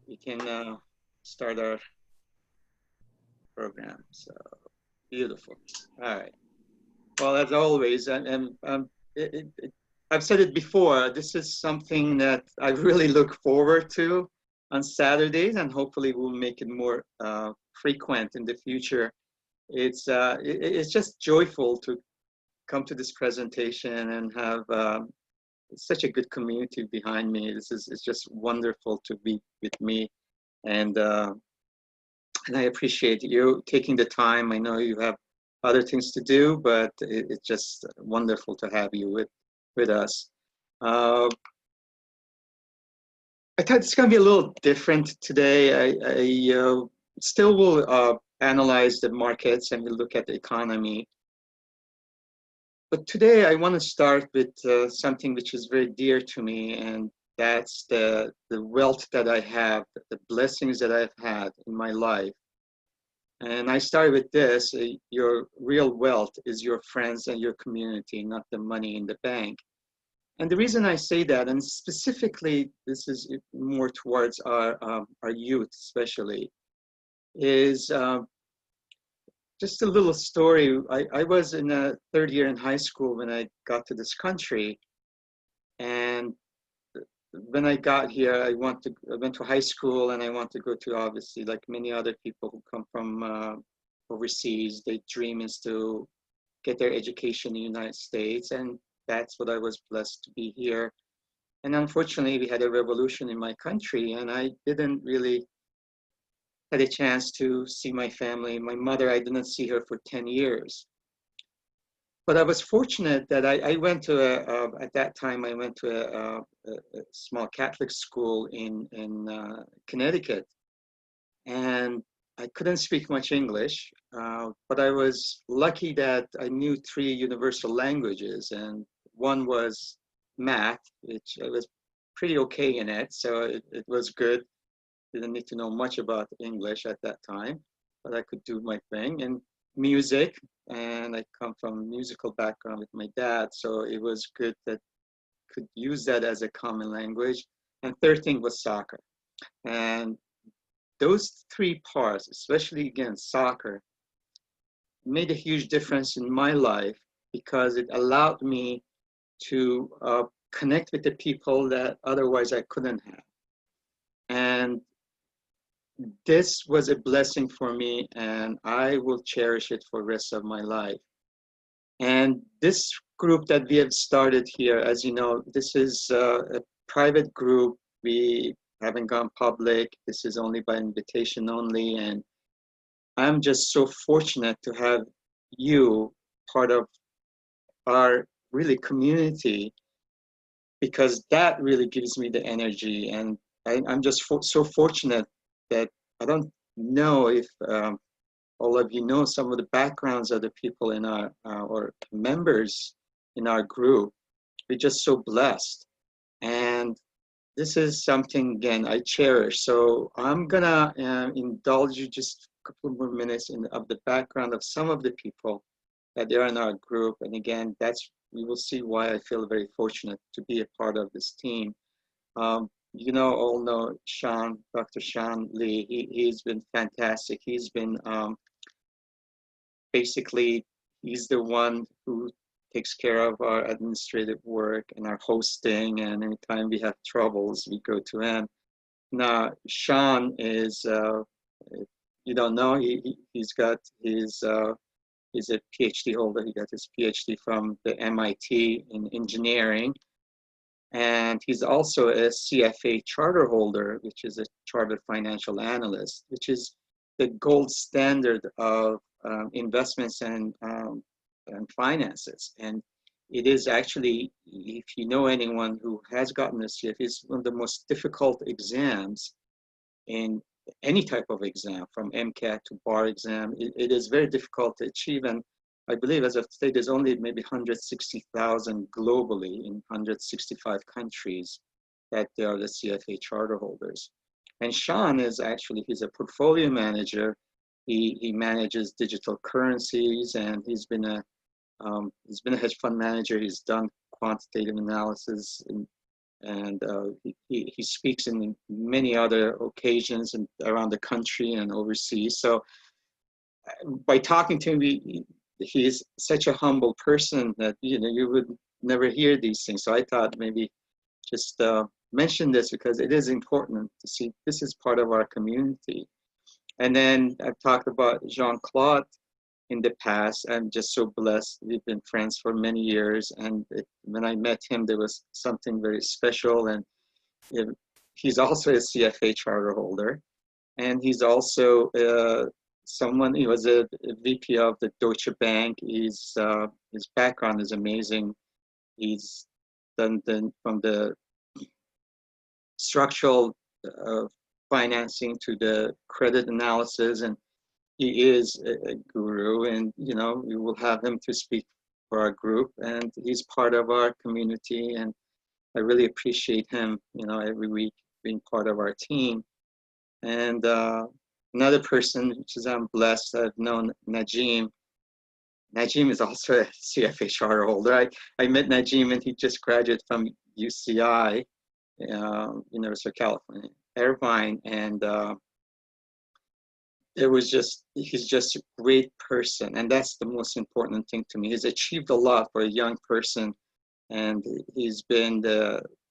We can start our program. So beautiful. All right. Well, as always, I've said it before. This is something that I really look forward to on Saturdays, and hopefully we'll make it more frequent in the future. It's just joyful to come to this presentation and have such a good community behind me. It's just wonderful to be with me, and uh, and I appreciate you taking the time. I know you have other things to do, but it's just wonderful to have you with us. Uh, I thought it's going to be a little different today. I still will analyze the markets and we'll look at the economy. But today I want to start with something which is very dear to me, and that's the wealth that I have, the blessings that I've had in my life. And I started with this, your real wealth is your friends and your community, not the money in the bank. And the reason I say that, and specifically this is more towards our youth especially, is just a little story. I was in a third year in high school when I got to this country. And when I got here, I went to high school, and I want to go to, obviously, like many other people who come from overseas, their dream is to get their education in the United States. And that's what I was blessed to be here. And unfortunately, we had a revolution in my country, and I didn't really had a chance to see my family. My mother, I didn't see her for 10 years. But I was fortunate that I went to at that time, I went to a small Catholic school in Connecticut. And I couldn't speak much English, but I was lucky that I knew three universal languages, and one was math, which I was pretty okay in it, so it was good. Didn't need to know much about English at that time, but I could do my thing. And music, and I come from a musical background with my dad, so it was good that could use that as a common language. And third thing was soccer. And those three parts, especially again soccer, made a huge difference in my life because it allowed me to connect with the people that otherwise I couldn't have. And this was a blessing for me, and I will cherish it for the rest of my life. And this group that we have started here, as you know, this is a private group. We haven't gone public. This is only by invitation only. And I'm just so fortunate to have you part of our really community, because that really gives me the energy. And I'm just so fortunate that I don't know if all of you know some of the backgrounds of the people in our or members in our group. We're just so blessed, and this is something again I cherish. So I'm gonna indulge you just a couple more minutes of the background of some of the people that are in our group, and again, that's you will see why I feel very fortunate to be a part of this team. All know Sean, Dr. Sean Lee. He's been fantastic. He's been basically, he's the one who takes care of our administrative work and our hosting. And anytime we have troubles, we go to him. Now, Sean is, if you don't know, he's got his, he's a PhD holder. He got his PhD from the MIT in engineering. And he's also a CFA charter holder, which is a chartered financial analyst, which is the gold standard of investments and finances. And it is actually, if you know anyone who has gotten a CFA, it's one of the most difficult exams in any type of exam, from MCAT to bar exam. It is very difficult to achieve. And I believe, as of today, there's only maybe 160,000 globally in 165 countries that they are the CFA charter holders. And Sean is actually, he's a portfolio manager. He manages digital currencies, and he's been a hedge fund manager. He's done quantitative analysis and he speaks in many other occasions and around the country and overseas. So by talking to him, he's such a humble person that you would never hear these things. So I thought maybe just mention this because it is important to see this is part of our community. And then I've talked about Jean-Claude in the past. I'm just so blessed. We've been friends for many years, and when I met him, there was something very special. And it, he's also a CFA charter holder, and he's also someone. He was a VP of the Deutsche Bank. His background is amazing. He's done from the structural financing to the credit analysis, and he is a guru. And we will have him to speak for our group, and he's part of our community. And I really appreciate him, every week being part of our team. And another person, which is I'm blessed, I've known Najim. Najim is also a CFA charter holder. I met Najim, and he just graduated from UCI, University of California, Irvine, and he's just a great person, and that's the most important thing to me. He's achieved a lot for a young person, and he's been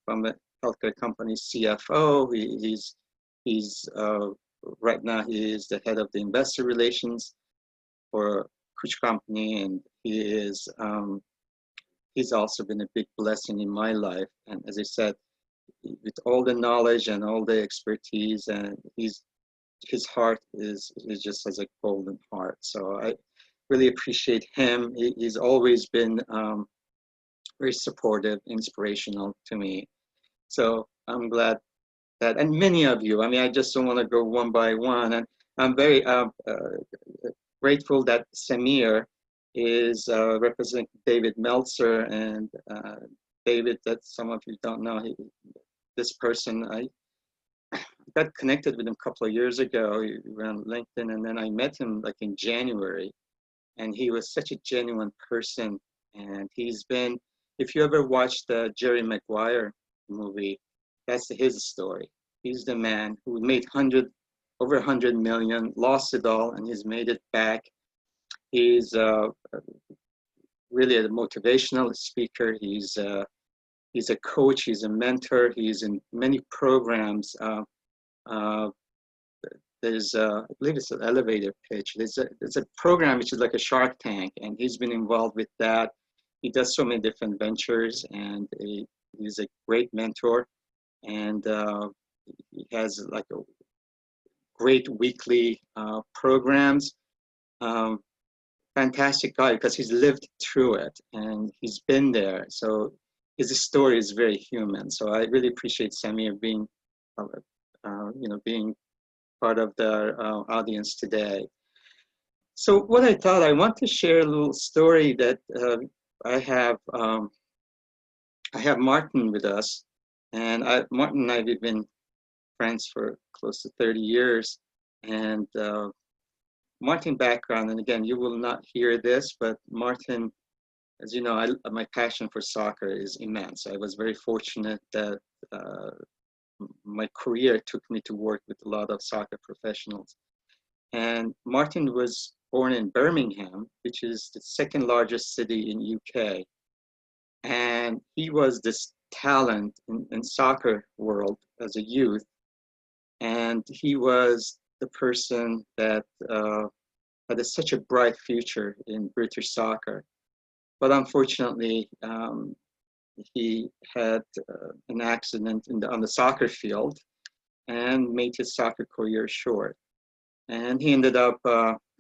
from a healthcare company CFO. He's right now he is the head of the investor relations for a huge company, and he's also been a big blessing in my life. And as I said, with all the knowledge and all the expertise, and his heart is just as a golden heart. So I really appreciate him. He's always been very supportive, inspirational to me. So I'm glad that, and many of you, I just don't want to go one by one. And I'm very grateful that Samir is representing David Meltzer. And David, that some of you don't know, this person, I got connected with him a couple of years ago. We were on LinkedIn, and then I met him like in January, and he was such a genuine person. And he's been, if you ever watched the Jerry Maguire movie, that's his story. He's the man who made over 100 million, lost it all, and he's made it back. He's really a motivational speaker. He's a coach. He's a mentor. He's in many programs. There's I believe it's an elevator pitch. There's a program which is like a Shark Tank, and he's been involved with that. He does so many different ventures, and he's a great mentor. And he has like a great weekly programs. Fantastic guy because he's lived through it and he's been there. So his story is very human. So I really appreciate Samir being being part of the audience today. So what I thought, I want to share a little story that I have Martin with us, and Martin and I have been friends for close to 30 years. And Martin background, and again, you will not hear this, but Martin, as you know, my passion for soccer is immense. I was very fortunate that my career took me to work with a lot of soccer professionals. And Martin was born in Birmingham, which is the second largest city in UK. And he was this talent in soccer world as a youth. And he was the person that had such a bright future in British soccer. But unfortunately, he had an accident on the soccer field and made his soccer career short. And he ended up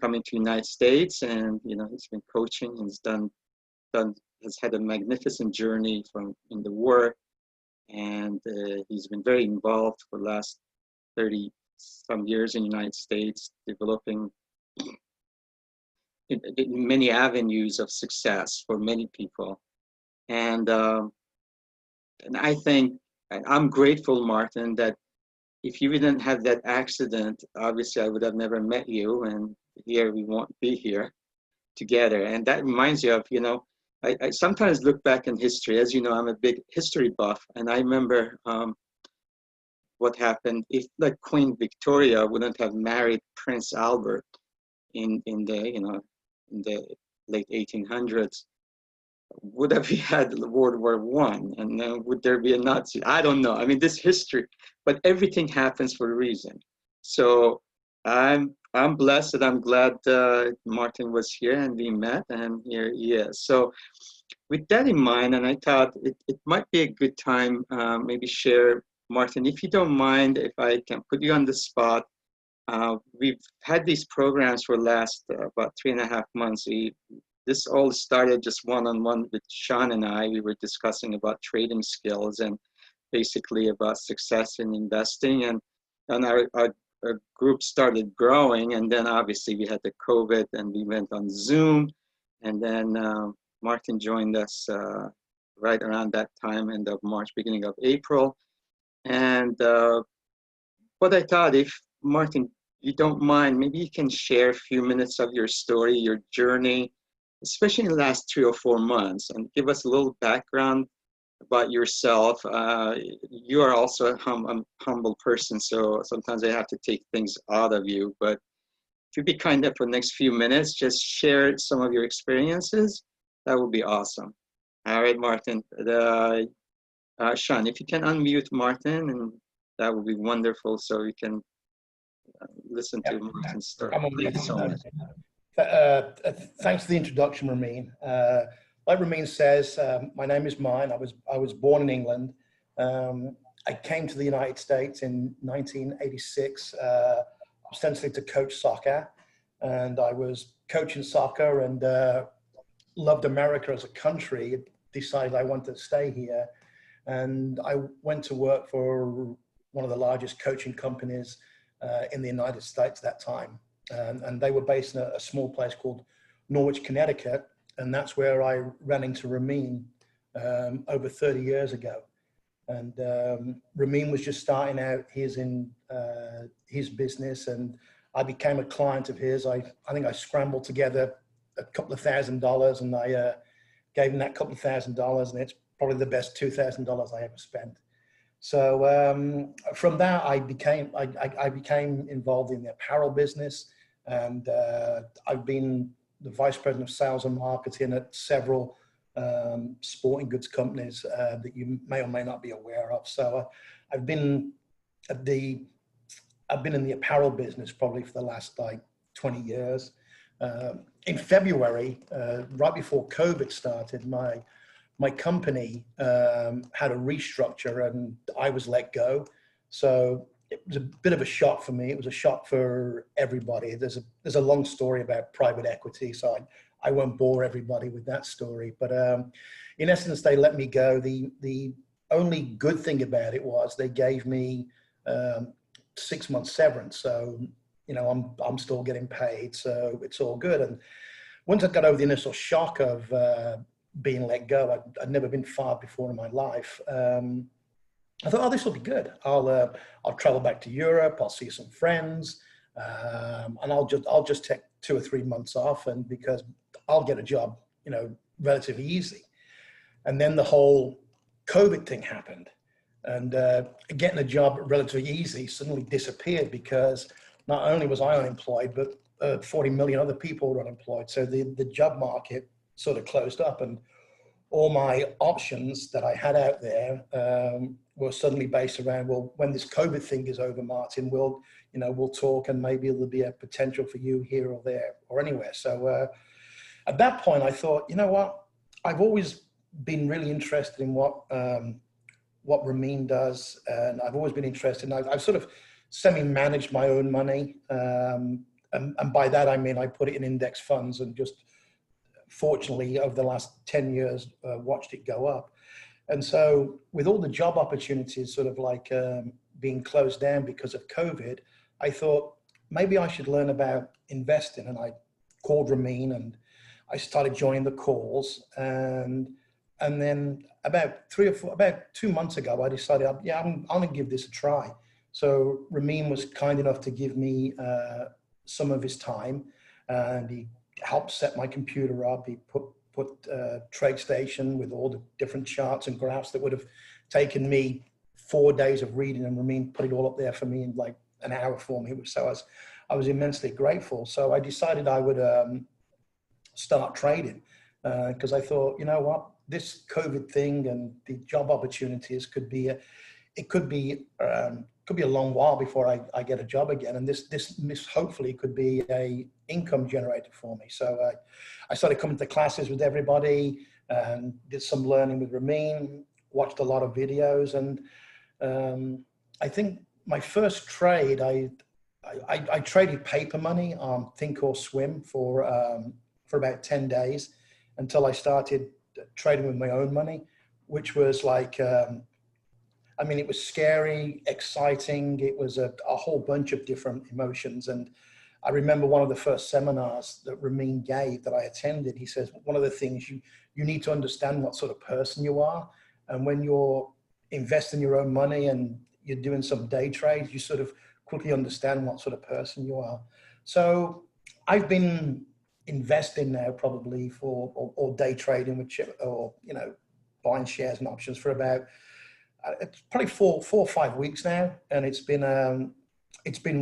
coming to the United States, and he's been coaching. He's has had a magnificent journey in the work, and he's been very involved for the last 30 some years in the United States, developing in many avenues of success for many people. And I think, and I'm grateful, Martin, that if you didn't have that accident, obviously I would have never met you, and here we won't be here together. And that reminds you of, I sometimes look back in history. As you know, I'm a big history buff, and I remember what happened if, like, Queen Victoria wouldn't have married Prince Albert in the in the late 1800s. Would have we had World War One, and would there be a Nazi? I don't know. I mean, this history, but everything happens for a reason. So I'm blessed that I'm glad Martin was here and we met, and here he is. So with that in mind, and I thought it might be a good time, maybe share, Martin, if you don't mind, if I can put you on the spot. We've had these programs for the last about 3.5 months. This all started just one-on-one with Sean and I. We were discussing about trading skills and basically about success in investing. And our group started growing. And then obviously we had the COVID and we went on Zoom. And then Martin joined us right around that time, end of March, beginning of April. And but I thought, if Martin, you don't mind, maybe you can share a few minutes of your story, your journey, especially in the last 3 or 4 months, and give us a little background about yourself. You are also a humble person, so sometimes I have to take things out of you. But if you'd be kind enough for the next few minutes, just share some of your experiences, that would be awesome. All right, Martin. Sean, if you can unmute Martin, and that would be wonderful, so we can listen to Martin's story. Thank you so much. Thanks for the introduction, Ramin. Like Ramin says, my name is Mine. I was born in England. I came to the United States in 1986, ostensibly to coach soccer, and I was coaching soccer and loved America as a country. Decided I wanted to stay here, and I went to work for one of the largest coaching companies in the United States at that time. And they were based in a small place called Norwich, Connecticut. And that's where I ran into Ramin over 30 years ago. And Ramin was just starting out his business, and I became a client of his. I think I scrambled together a couple of $1,000, and I gave him that couple of $1,000, and it's probably the best $2,000 I ever spent. So from that, I became involved in the apparel business, and I've been the vice president of sales and marketing at several sporting goods companies that you may or may not be aware of. So I've been in the apparel business probably for the last 20 years. In February, right before COVID started, my company had a restructure and I was let go. So it was a bit of a shock for me. It was a shock for everybody. There's a long story about private equity, so I won't bore everybody with that story. But in essence, they let me go. The only good thing about it was they gave me 6 months severance. So, you know, I'm still getting paid, so it's all good. And once I got over the initial shock of being let go, I'd never been fired before in my life. I thought, oh, this will be good. I'll travel back to Europe. I'll see some friends, and I'll just take 2 or 3 months off, and because I'll get a job, you know, relatively easy. And then the whole COVID thing happened, and getting a job relatively easy suddenly disappeared because not only was I unemployed, but 40 million other people were unemployed. So the job market sort of closed up, and all my options that I had out there were suddenly based around, well, when this COVID thing is over, Martin, we'll talk, and maybe there'll be a potential for you here or there or anywhere. So at that point, I thought, you know what? I've always been really interested in what Ramin does, and I've always been interested. And I've sort of semi-managed my own money, and by that I mean I put it in index funds, and just fortunately over the last 10 years watched it go up. And so with all the job opportunities sort of like being closed down because of COVID, I thought maybe I should learn about investing. And I called Ramin and I started joining the calls. And then about 2 months ago, I decided, I'm gonna give this a try. So Ramin was kind enough to give me some of his time, and he helped set my computer up. He put put TradeStation with all the different charts and graphs that would have taken me 4 days of reading, and Ramin put it all up there for me in like an hour for me. So I was immensely grateful. So I decided I would start trading because I thought, you know what, this COVID thing and the job opportunities could be a long while before I get a job again, and this hopefully could be a income generator for me. So I started coming to classes with everybody and did some learning with Ramin, watched a lot of videos, and I think my first trade, I traded paper money on Think or Swim for about 10 days until I started trading with my own money, which was like, I mean, it was scary, exciting. It was a whole bunch of different emotions. And I remember one of the first seminars that Ramin gave that I attended, he says, one of the things you need to understand what sort of person you are. And when you're investing your own money and you're doing some day trades, you sort of quickly understand what sort of person you are. So I've been investing now probably or day trading, or, you know, buying shares and options for about, it's probably four or 5 weeks now. And it's been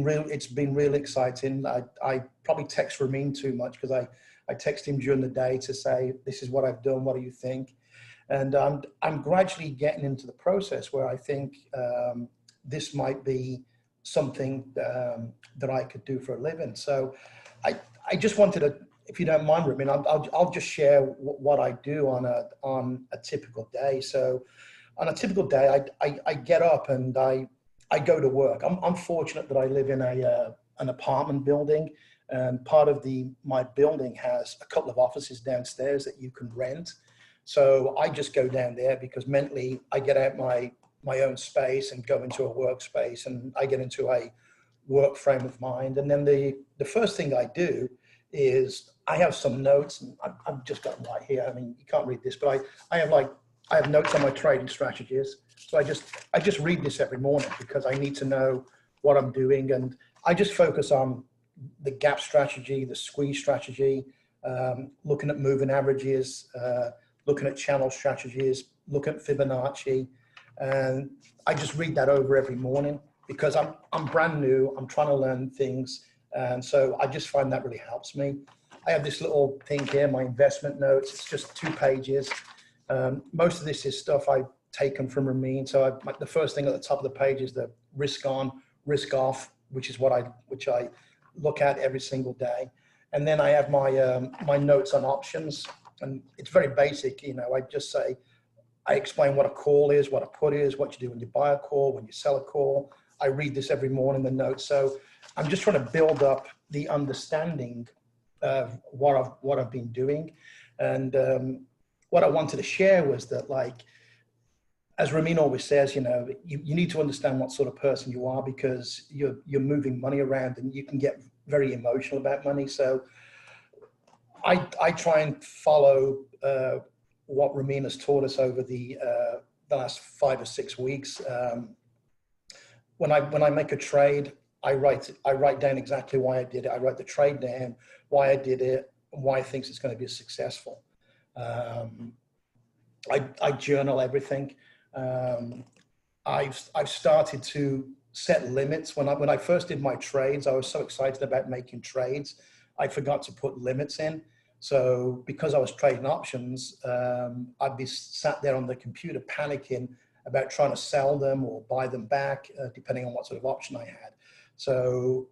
really exciting. I probably text Ramin too much because I text him during the day to say, this is what I've done. What do you think? And I'm gradually getting into the process where I think this might be something that I could do for a living. So I just wanted to, if you don't mind, Ramin, I'll just share what I do on a typical day. So on a typical day, I get up and I go to work. I'm fortunate that I live in an apartment building, and part of my building has a couple of offices downstairs that you can rent. So I just go down there because mentally I get out my own space and go into a workspace, and I get into a work frame of mind. And then the first thing I do is I have some notes, and I've just got them right here. I mean, you can't read this, but I have notes on my trading strategies. So I just read this every morning because I need to know what I'm doing. And I just focus on the gap strategy, the squeeze strategy, looking at moving averages, looking at channel strategies, looking at Fibonacci. And I just read that over every morning because I'm brand new. I'm trying to learn things. And so I just find that really helps me. I have this little thing here, my investment notes. It's just 2 pages. Most of this is stuff I've taken from Ramin. So the first thing at the top of the page is the risk on, risk off, which I look at every single day. And then I have my notes on options, and it's very basic. You know, I just say, I explain what a call is, what a put is, what you do when you buy a call, when you sell a call. I read this every morning, the notes. So I'm just trying to build up the understanding of what I've been doing. And what I wanted to share was that, like, as Ramin always says, you know, you need to understand what sort of person you are because you're moving money around and you can get very emotional about money. So I try and follow what Ramin has taught us over the last 5 or 6 weeks. When I make a trade, I write down exactly why I did it. I write the trade down, why I did it, and why I think it's going to be successful. I journal everything. I've started to set limits. When I first did my trades, I was so excited about making trades, I forgot to put limits in. So because I was trading options, I'd be sat there on the computer panicking about trying to sell them or buy them back, depending on what sort of option I had. So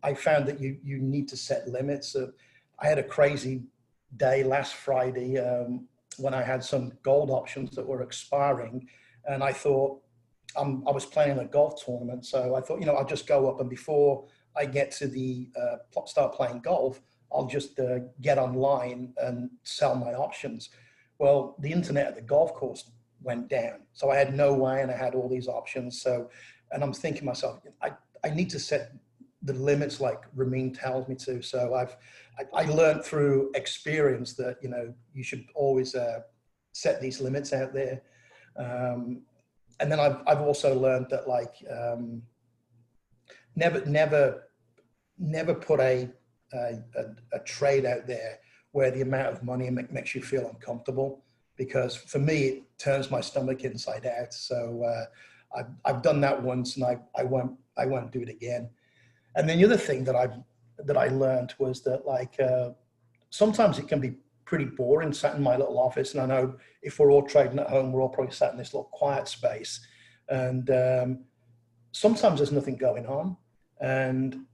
I found that you need to set limits. I had a crazy day last Friday when I had some gold options that were expiring, and I thought, I was playing a golf tournament, so I thought, you know, I'll just go up, and before I get to the start playing golf, I'll just get online and sell my options. Well, the internet at the golf course went down, so I had no way, and I had all these options. So, and I'm thinking to myself, I need to set the limits like Ramin tells me to. So I learned through experience that, you know, you should always set these limits out there. And then I've also learned that, like, never put a trade out there where the amount of money makes you feel uncomfortable, because for me, it turns my stomach inside out. So I've done that once, and I won't do it again. And then the other thing that I learned was that, like, sometimes it can be pretty boring sat in my little office. And I know if we're all trading at home, we're all probably sat in this little quiet space. And sometimes there's nothing going on. And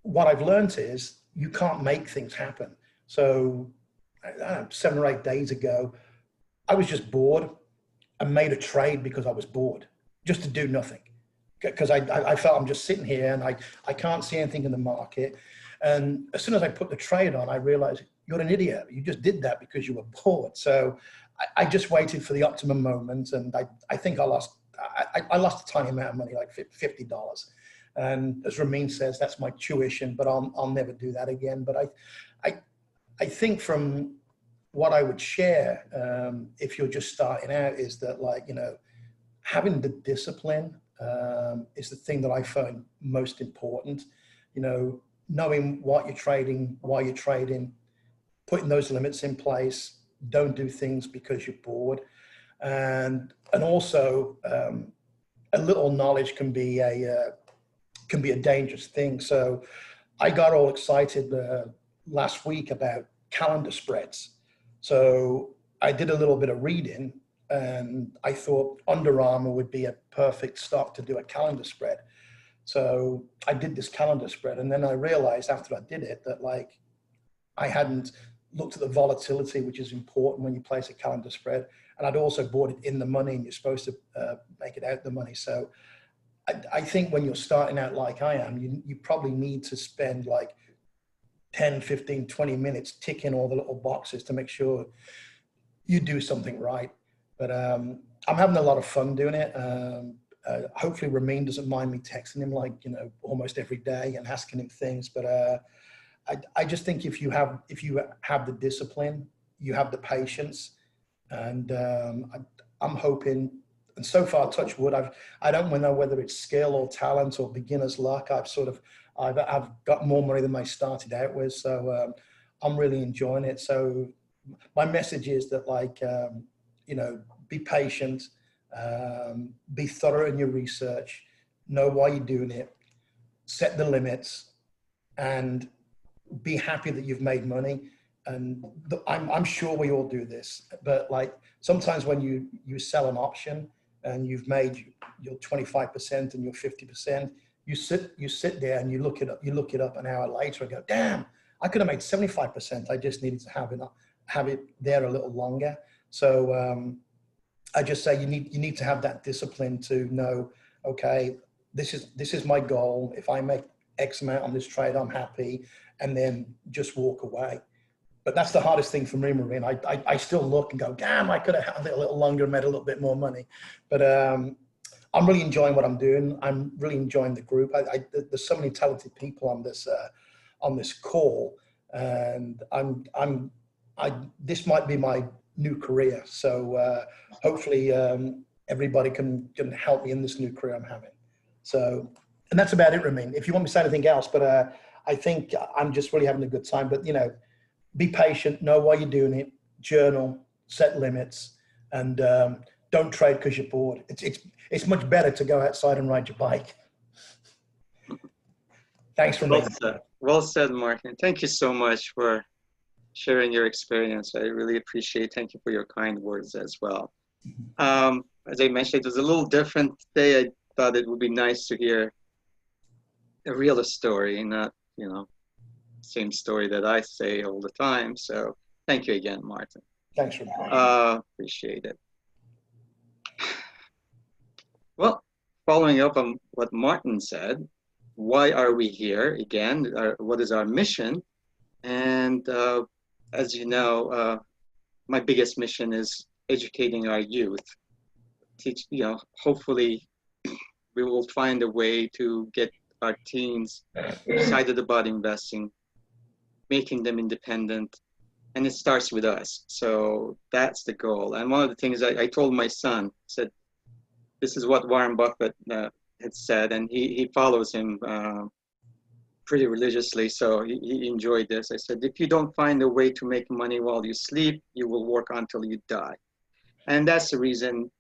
what I've learned is you can't make things happen. So I don't know, 7 or 8 days ago, I was just bored and made a trade because I was bored, just to do nothing. Because I felt I'm just sitting here and I can't see anything in the market. And as soon as I put the trade on, I realized you're an idiot. You just did that because you were bored. So I just waited for the optimum moment. And I think I lost a tiny amount of money, like $50. And as Ramin says, that's my tuition, but I'll never do that again. But I think from what I would share, if you're just starting out, is that, like, having the discipline is the thing that I find most important. Knowing what you're trading, why you're trading, putting those limits in place. Don't do things because you're bored, and also a little knowledge can be a dangerous thing. So I got all excited last week about calendar spreads. So I did a little bit of reading, and I thought Under Armour would be a perfect stock to do a calendar spread. So I did this calendar spread, and then I realized after I did it that, like, I hadn't looked at the volatility, which is important when you place a calendar spread. And I'd also bought it in the money, and you're supposed to make it out the money. So I think when you're starting out like I am, you probably need to spend like 10, 15, 20 minutes ticking all the little boxes to make sure you do something right. But I'm having a lot of fun doing it. Hopefully Ramin doesn't mind me texting him, like, almost every day and asking him things. But I just think if you have the discipline, you have the patience, and I'm hoping, and so far, touch wood, I don't know whether it's skill or talent or beginner's luck. I've got more money than I started out with, so I'm really enjoying it. So my message is that, like, be patient, be thorough in your research, know why you're doing it, set the limits, and be happy that you've made money. And I'm sure we all do this, but, like, sometimes when you sell an option and you've made your 25% and your 50%, you sit there and you look it up an hour later and go, damn, I could have made 75%. I just needed to have it there a little longer. So I just say you need to have that discipline to know, okay, this is my goal. If I make X amount on this trade, I'm happy, and then just walk away. But that's the hardest thing for me, Maureen. I still look and go, damn, I could have had it a little longer and made a little bit more money. But I'm really enjoying what I'm doing. I'm really enjoying the group. There's so many talented people on this call, and this might be my new career. So hopefully everybody can help me in this new career I'm having. So, and that's about it, Ramin. If you want me to say anything else, but I think I'm just really having a good time. But, be patient, know why you're doing it, journal, set limits, and don't trade because you're bored. It's much better to go outside and ride your bike. Thanks for me. Well said, Martin. Thank you so much for sharing your experience. I really appreciate it. Thank you for your kind words as well. As I mentioned, it was a little different today. I thought it would be nice to hear a real story, not, same story that I say all the time. So thank you again, Martin. Thanks for me. Appreciate it. Well, following up on what Martin said, why are we here again? What is our mission? And as you know, my biggest mission is educating our youth. Hopefully we will find a way to get our teens excited about investing, making them independent, and it starts with us. So that's the goal. And one of the things I told my son, said, this is what Warren Buffett had said, and he follows him pretty religiously, so he enjoyed this. I said, if you don't find a way to make money while you sleep, you will work until you die. And that's the reason,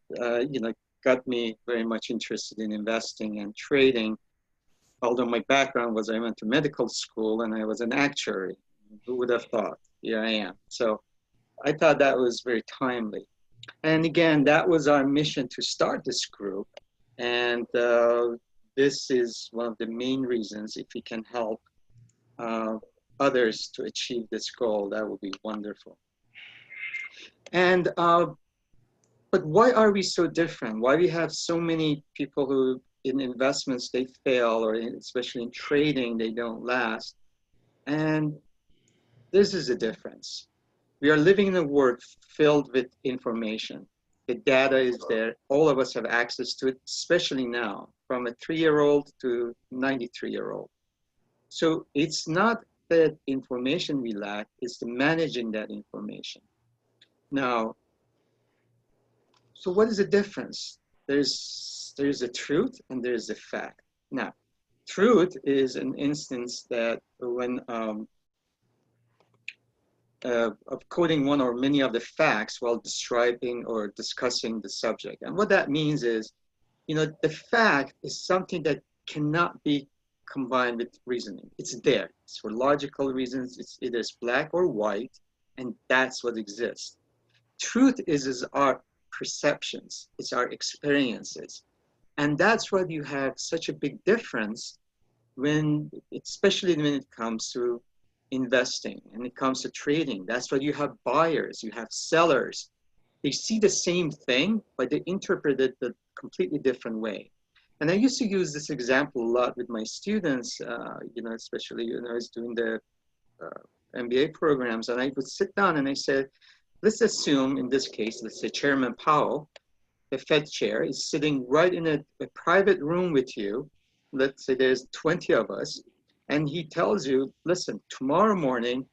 got me very much interested in investing and trading. Although my background was I went to medical school and I was an actuary. Who would have thought? Here I am. So I thought that was very timely. And again, that was our mission to start this group. And this is one of the main reasons. If we can help others to achieve this goal, that would be wonderful. And but why are we so different? Why we have so many people who in investments they fail, or especially in trading they don't last? And this is the difference. We are living in a world filled with information. The data is there. All of us have access to it, especially now, from a 3-year-old to 93-year-old. So it's not the information we lack, it's the managing that information. Now, so what is the difference? There's a truth and there's a fact. Now, truth is an instance that when of quoting one or many of the facts while describing or discussing the subject. And what that means is, the fact is something that cannot be combined with reasoning. It's there. It's for logical reasons. It's either black or white, and that's what exists. Truth is our perceptions. It's our experiences. And that's why you have such a big difference especially when it comes to investing and it comes to trading. That's why you have buyers, you have sellers. They see the same thing, but they interpret it a completely different way. And I used to use this example a lot with my students, especially when I was doing the MBA programs. And I would sit down and I said, let's assume in this case, let's say Chairman Powell, the Fed chair, is sitting right in a private room with you. Let's say there's 20 of us. And he tells you, listen, tomorrow morning,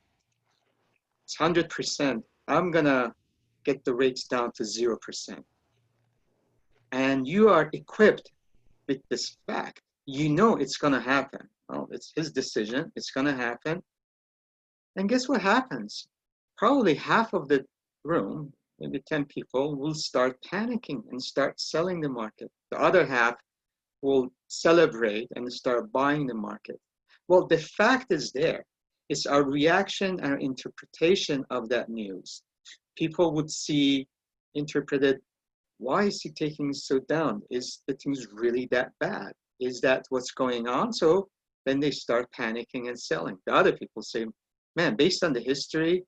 it's 100%. I'm going to get the rates down to 0%. And you are equipped with this fact. You know it's going to happen. Well, it's his decision. It's going to happen. And guess what happens? Probably half of the room, maybe 10 people, will start panicking and start selling the market. The other half will celebrate and start buying the market. Well, the fact is there. It's our reaction and our interpretation of that news. People would interpreted, why is he taking so down? Is the things really that bad? Is that what's going on? So then they start panicking and selling. The other people say, man, based on the history,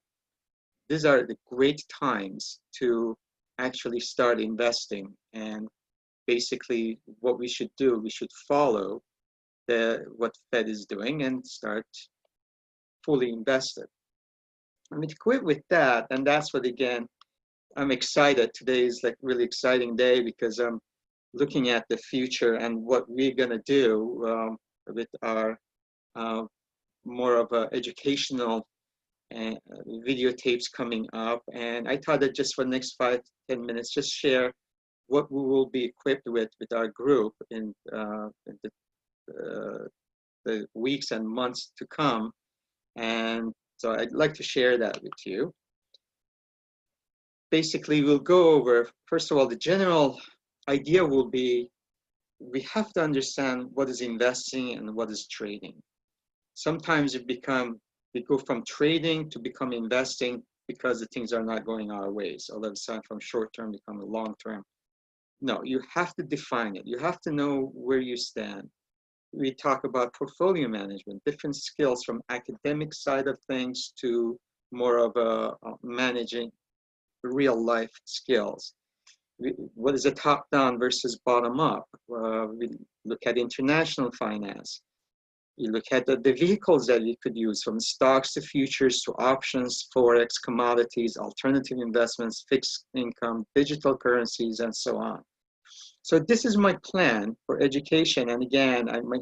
these are the great times to actually start investing. And basically what we should do, we should follow what Fed is doing and start fully invested. I mean, to quit with that, and that's what, again, I'm excited. Today is like really exciting day because I'm looking at the future and what we're gonna do with our more of educational videotapes coming up. And I thought that just for the next 5-10 minutes, just share what we will be equipped with our group in the weeks and months to come. And so I'd like to share that with you. Basically, we'll go over, first of all, the general idea will be, we have to understand what is investing and what is trading. Sometimes we go from trading to become investing because the things are not going our ways. All of a sudden, from short-term become a long-term. No, you have to define it. You have to know where you stand. We talk about portfolio management, different skills from academic side of things to more of a managing real life skills. What is a top-down versus bottom-up? We look at international finance. You look at the vehicles that you could use, from stocks to futures to options, forex, commodities, alternative investments, fixed income, digital currencies, and so on. So this is my plan for education. And again, my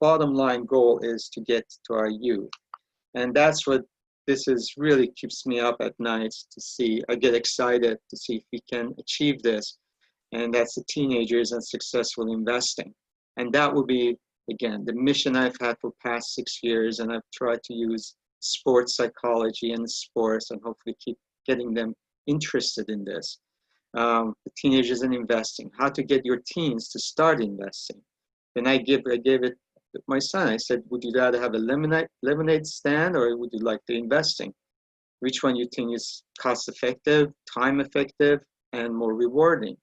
bottom line goal is to get to our youth. And that's what this is really keeps me up at nights to see. I get excited to see if we can achieve this. And that's the teenagers and successful investing. And that will be Again, the mission I've had for past 6 years, and I've tried to use sports psychology and sports and hopefully keep getting them interested in this. The teenagers in investing, how to get your teens to start investing. And I gave it to my son. I said, would you rather have a lemonade stand or would you like the investing? Which one you think is cost effective, time effective, and more rewarding?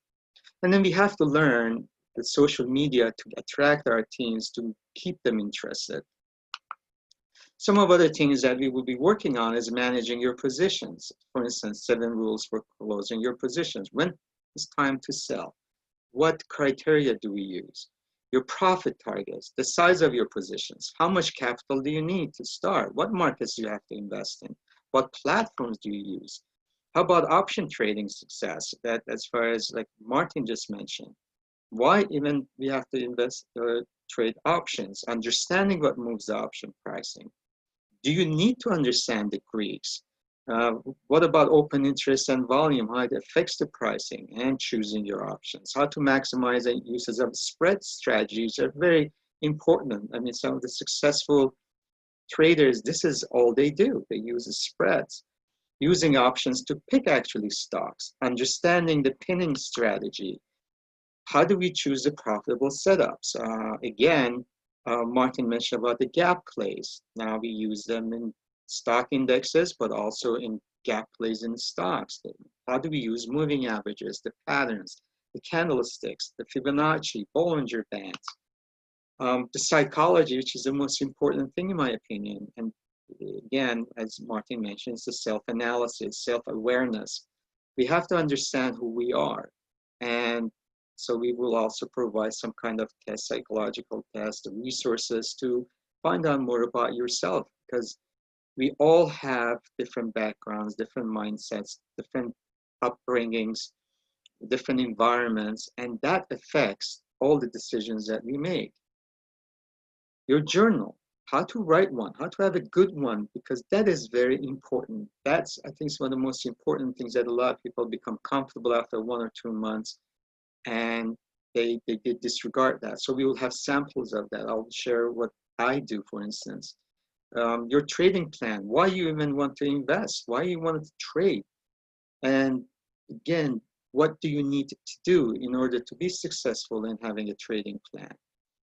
And then we have to learn the social media to attract our teens to keep them interested. Some of other things that we will be working on is managing your positions. For instance, 7 rules for closing your positions. When it's time to sell? What criteria do we use? Your profit targets, the size of your positions. How much capital do you need to start? What markets do you have to invest in? What platforms do you use? How about option trading success? That as far as like Martin just mentioned. Why even we have to invest trade options? Understanding what moves the option pricing. Do you need to understand the Greeks? What about open interest and volume? How it affects the pricing and choosing your options? How to maximize the uses of spread strategies are very important. I mean, some of the successful traders, this is all they do. They use the spreads, using options to pick actually stocks, understanding the pinning strategy. How do we choose the profitable setups? Again, Martin mentioned about the gap plays. Now we use them in stock indexes, but also in gap plays in stocks. How do we use moving averages, the patterns, the candlesticks, the Fibonacci, Bollinger Bands? The psychology, which is the most important thing in my opinion. And again, as Martin mentioned, it's the self-analysis, self-awareness. We have to understand who we are. And so we will also provide some kind of test, psychological test, resources to find out more about yourself, because we all have different backgrounds, different mindsets, different upbringings, different environments, and that affects all the decisions that we make. Your journal, how to write one, how to have a good one, because that is very important. That's, I think, one of the most important things that a lot of people become comfortable after 1 or 2 months, and they disregard that. So we will have samples of that. I'll share what I do, for instance. Your trading plan, why you even want to invest, why you want to trade. And again, what do you need to do in order to be successful in having a trading plan?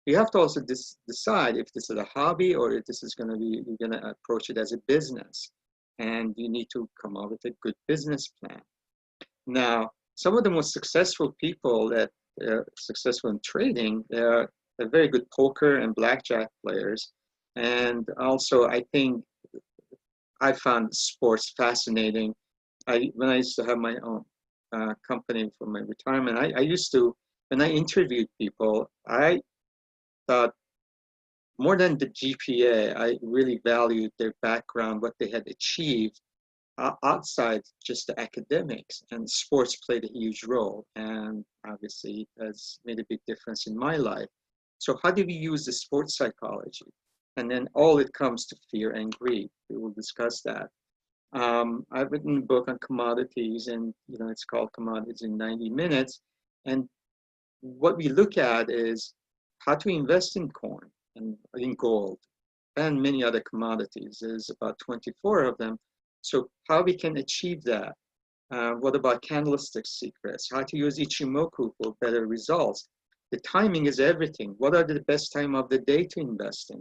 You have to also decide if this is a hobby or if this is going to be, you're going to approach it as a business. And you need to come up with a good business plan. Now, some of the most successful people that are successful in trading, they're very good poker and blackjack players. And also, I think I found sports fascinating. When I used to have my own company for my retirement, I used to, when I interviewed people, I thought more than the GPA, I really valued their background, what they had achieved outside just the academics, and sports played a huge role, and obviously it has made a big difference in my life. So how do we use the sports psychology? And then all it comes to fear and greed. We will discuss that. I've written a book on commodities, and it's called Commodities in 90 Minutes. And what we look at is how to invest in corn and in gold and many other commodities. There's about 24 of them. So how we can achieve that? What about candlestick secrets? How to use Ichimoku for better results? The timing is everything. What are the best time of the day to invest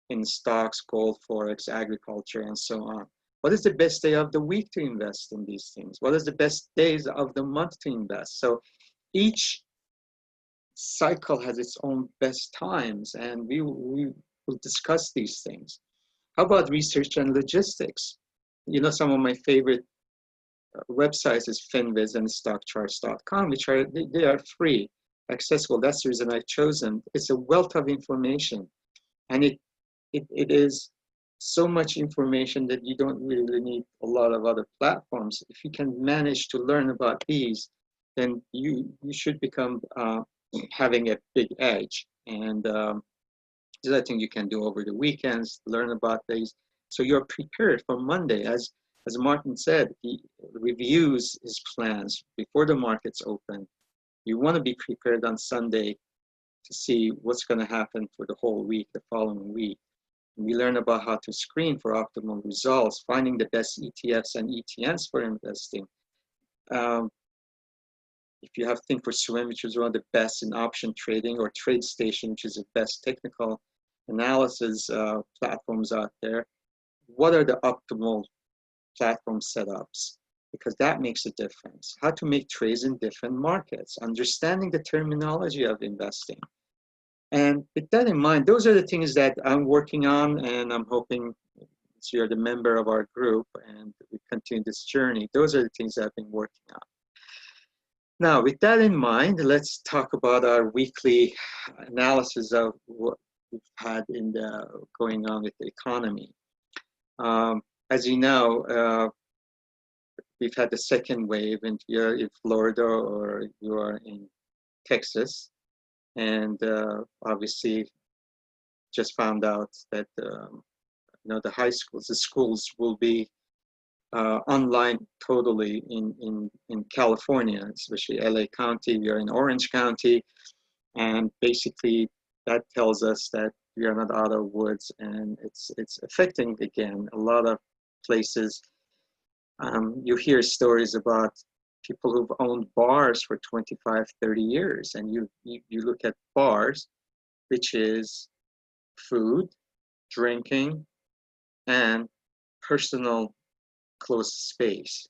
in stocks, gold, forex, agriculture, and so on? What is the best day of the week to invest in these things? What is the best days of the month to invest? So each cycle has its own best times, and we will discuss these things. How about research and logistics? Some of my favorite websites is Finviz and stockcharts.com, which they are free, accessible. That's the reason I've chosen. It's a wealth of information, and it is so much information that you don't really need a lot of other platforms. If you can manage to learn about these, then you should become having a big edge. And this I think you can do over the weekends, learn about these, so you're prepared for Monday. As Martin said, he reviews his plans before the markets open. You want to be prepared on Sunday to see what's going to happen for the whole week, the following week. And we learn about how to screen for optimal results, finding the best ETFs and ETNs for investing. If you have Thinkorswim, which is one of the best in option trading, or TradeStation, which is the best technical analysis platforms out there, what are the optimal platform setups? Because that makes a difference. How to make trades in different markets, understanding the terminology of investing. And with that in mind, those are the things that I'm working on, and I'm hoping you're the member of our group and we continue this journey. Those are the things I've been working on. Now, with that in mind, let's talk about our weekly analysis of what we've had in the going on with the economy. As you know, we've had the second wave, and you're in Florida or you are in Texas, and obviously just found out that the high schools, the schools will be online totally in California, especially LA County. We are in Orange County, and basically that tells us that we are not out of woods, and it's affecting again a lot of places. You hear stories about people who've owned bars for 25, 30 years, and you look at bars, which is food, drinking, and personal close space.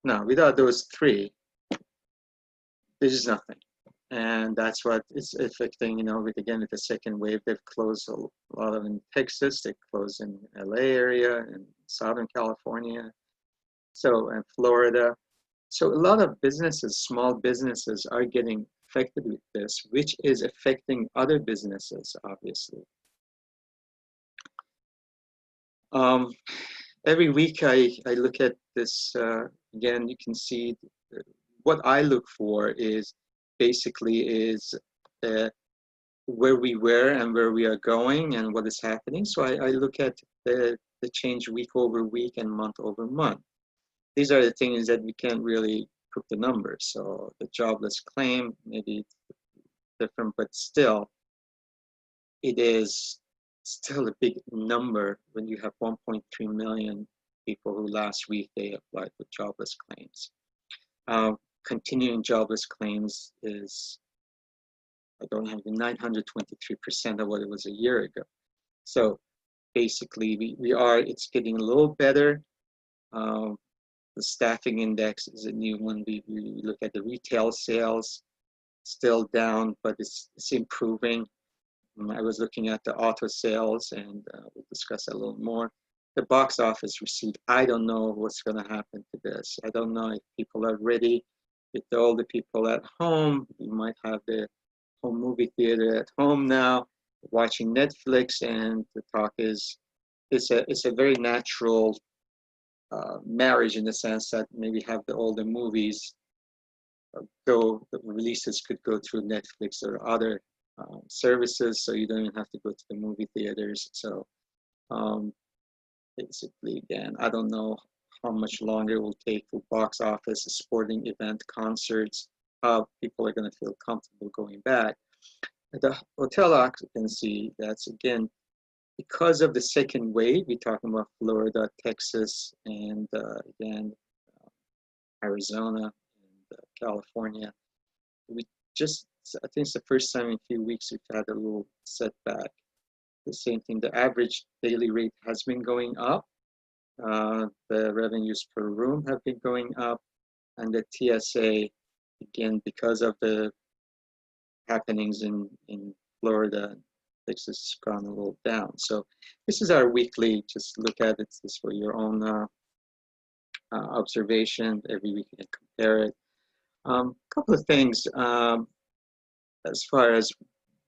Now, without those three, there's nothing. And that's what is affecting, with the second wave. They've closed a lot of in Texas, they closed in LA area and Southern California, and Florida. So a lot of businesses, small businesses, are getting affected with this, which is affecting other businesses, obviously. Every week I look at this, again, you can see what I look for is basically where we were and where we are going and what is happening. So I look at the change week over week and month over month. These are the things that we can't really put the numbers. So the jobless claim, maybe different, but still, it is still a big number when you have 1.3 million people who last week they applied for jobless claims. Continuing jobless claims is, I don't have 923% of what it was a year ago. So basically it's getting a little better. The staffing index is a new one. We look at the retail sales, still down, but it's improving. I was looking at the auto sales, and we'll discuss that a little more. The box office receipt, I don't know what's going to happen to this. I don't know if people are ready. With all the people at home, you might have the home movie theater at home now, watching Netflix, and the talk is, it's a very natural marriage in the sense that maybe have all the movies the releases could go through Netflix or other services, so you don't even have to go to the movie theaters. So basically, again, I don't know how much longer it will take for box office, a sporting event, concerts, how people are going to feel comfortable going back. At the hotel occupancy, that's again, because of the second wave, we're talking about Florida, Texas, and again, Arizona and California. We just, I think it's the first time in a few weeks we've had a little setback. The same thing, the average daily rate has been going up. The revenues per room have been going up, and the TSA, again, because of the happenings in Florida, Texas, has gone a little down. So this is our weekly, just look at it, this for your own observation. Every week you can compare it. Couple of things as far as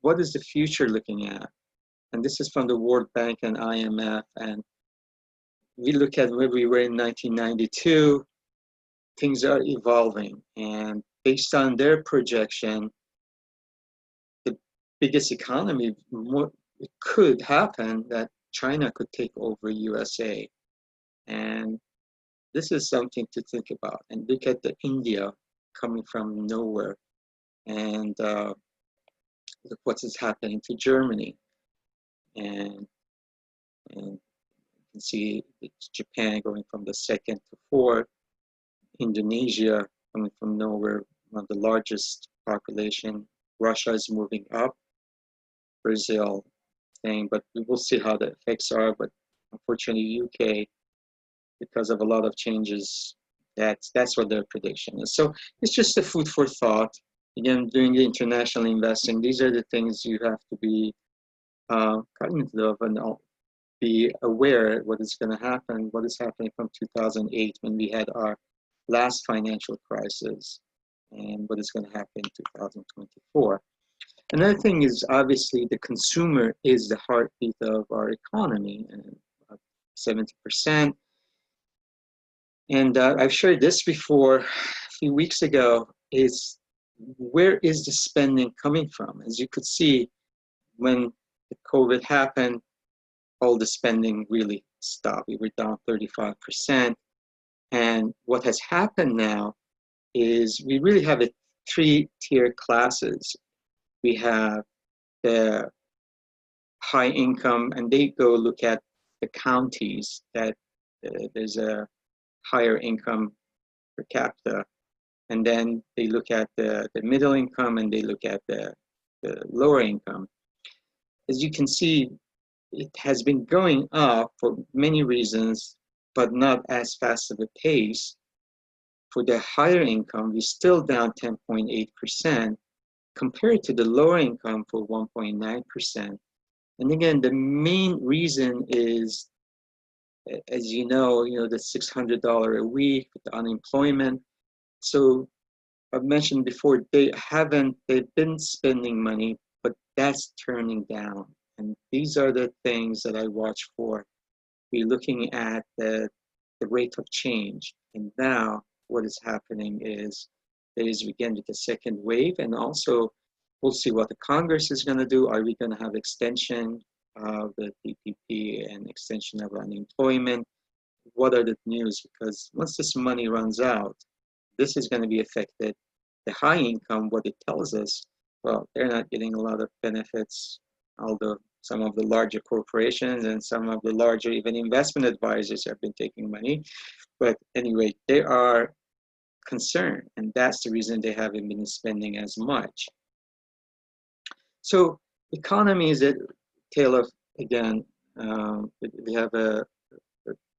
what is the future looking at, and this is from the World Bank and IMF, and we look at where we were in 1992. Things are evolving, and based on their projection, the biggest economy, it could happen that China could take over USA, and this is something to think about. And look at the India coming from nowhere, and look what is happening to Germany, and you can see it's Japan going from the second to fourth, Indonesia coming from nowhere, one of the largest population. Russia is moving up, Brazil thing, but we will see how the effects are. But unfortunately, UK, because of a lot of changes, that's what their prediction is. So it's just a food for thought. Again, doing the international investing, these are the things you have to be cognizant of and be aware what is going to happen, what is happening from 2008 when we had our last financial crisis, and what is going to happen in 2024. Another thing is obviously the consumer is the heartbeat of our economy, and 70%. And I've shared this before a few weeks ago, is where is the spending coming from? As you could see, when the COVID happened, all the spending really stopped. We were down 35%. And what has happened now is we really have a three-tier classes. We have the high income, and they go look at the counties that there's a higher income per capita. And then they look at the middle income, and they look at the lower income. As you can see, it has been going up for many reasons, but not as fast of a pace. For the higher income, we're still down 10.8% compared to the lower income for 1.9%. And again, the main reason is, as you know, the $600 a week with the unemployment. So I've mentioned before, they've been spending money, but that's turning down. And these are the things that I watch for. We're looking at the rate of change. And now what is happening is we get into the second wave, and also we'll see what the Congress is going to do. Are we going to have extension of the PPP and extension of unemployment? What are the news? Because once this money runs out, this is going to be affected. The high income, what it tells us, well, they're not getting a lot of benefits, although some of the larger corporations and some of the larger even investment advisors have been taking money. But anyway, they are concerned, and that's the reason they haven't been spending as much. So economy is a tale of, again, we have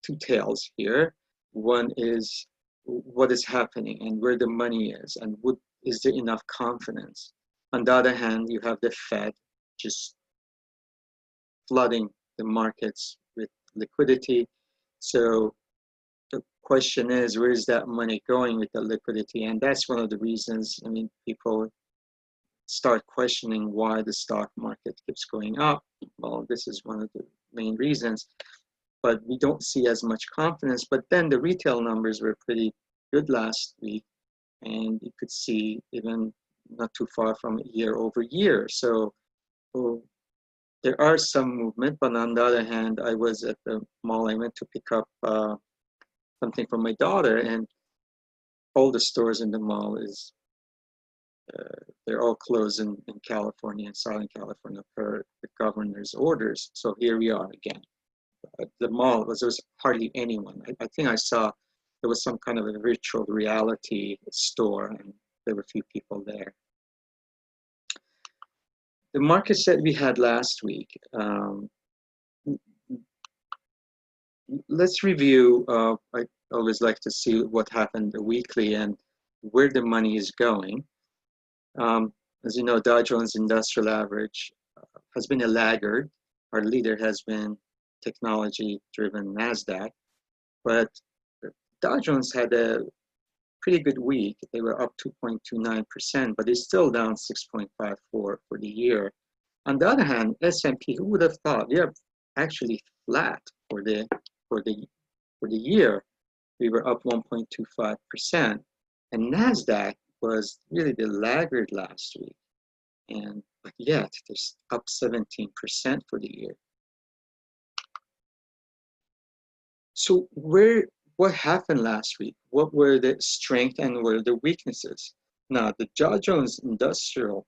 two tales here. One is what is happening and where the money is, and is there enough confidence? On the other hand, you have the Fed just flooding the markets with liquidity. So the question is, where is that money going with the liquidity? And that's one of the reasons, people start questioning why the stock market keeps going up. Well, this is one of the main reasons, but we don't see as much confidence. But then the retail numbers were pretty good last week, and you could see even not too far from year over year. So there are some movement, but on the other hand, I was at the mall. I went to pick up something for my daughter, and all the stores in the mall they're all closed in California, in Southern California, per the governor's orders. So here we are again. The mall there was hardly anyone. I think I saw there was some kind of a virtual reality store, and there were a few people there. The markets that we had last week, let's review. I always like to see what happened weekly and where the money is going. As you know, Dow Jones Industrial Average has been a laggard. Our leader has been technology-driven NASDAQ, but Dow Jones had a pretty good week. They were up 2.29%, but it's still down 6.54 for the year. On the other hand, S&P, who would have thought? We are actually flat for the year. We were up 1.25%, and NASDAQ was really the laggard last week, but yet it's up 17% for the year. So what happened last week? What were the strengths and what were the weaknesses? Now, the Dow Jones Industrial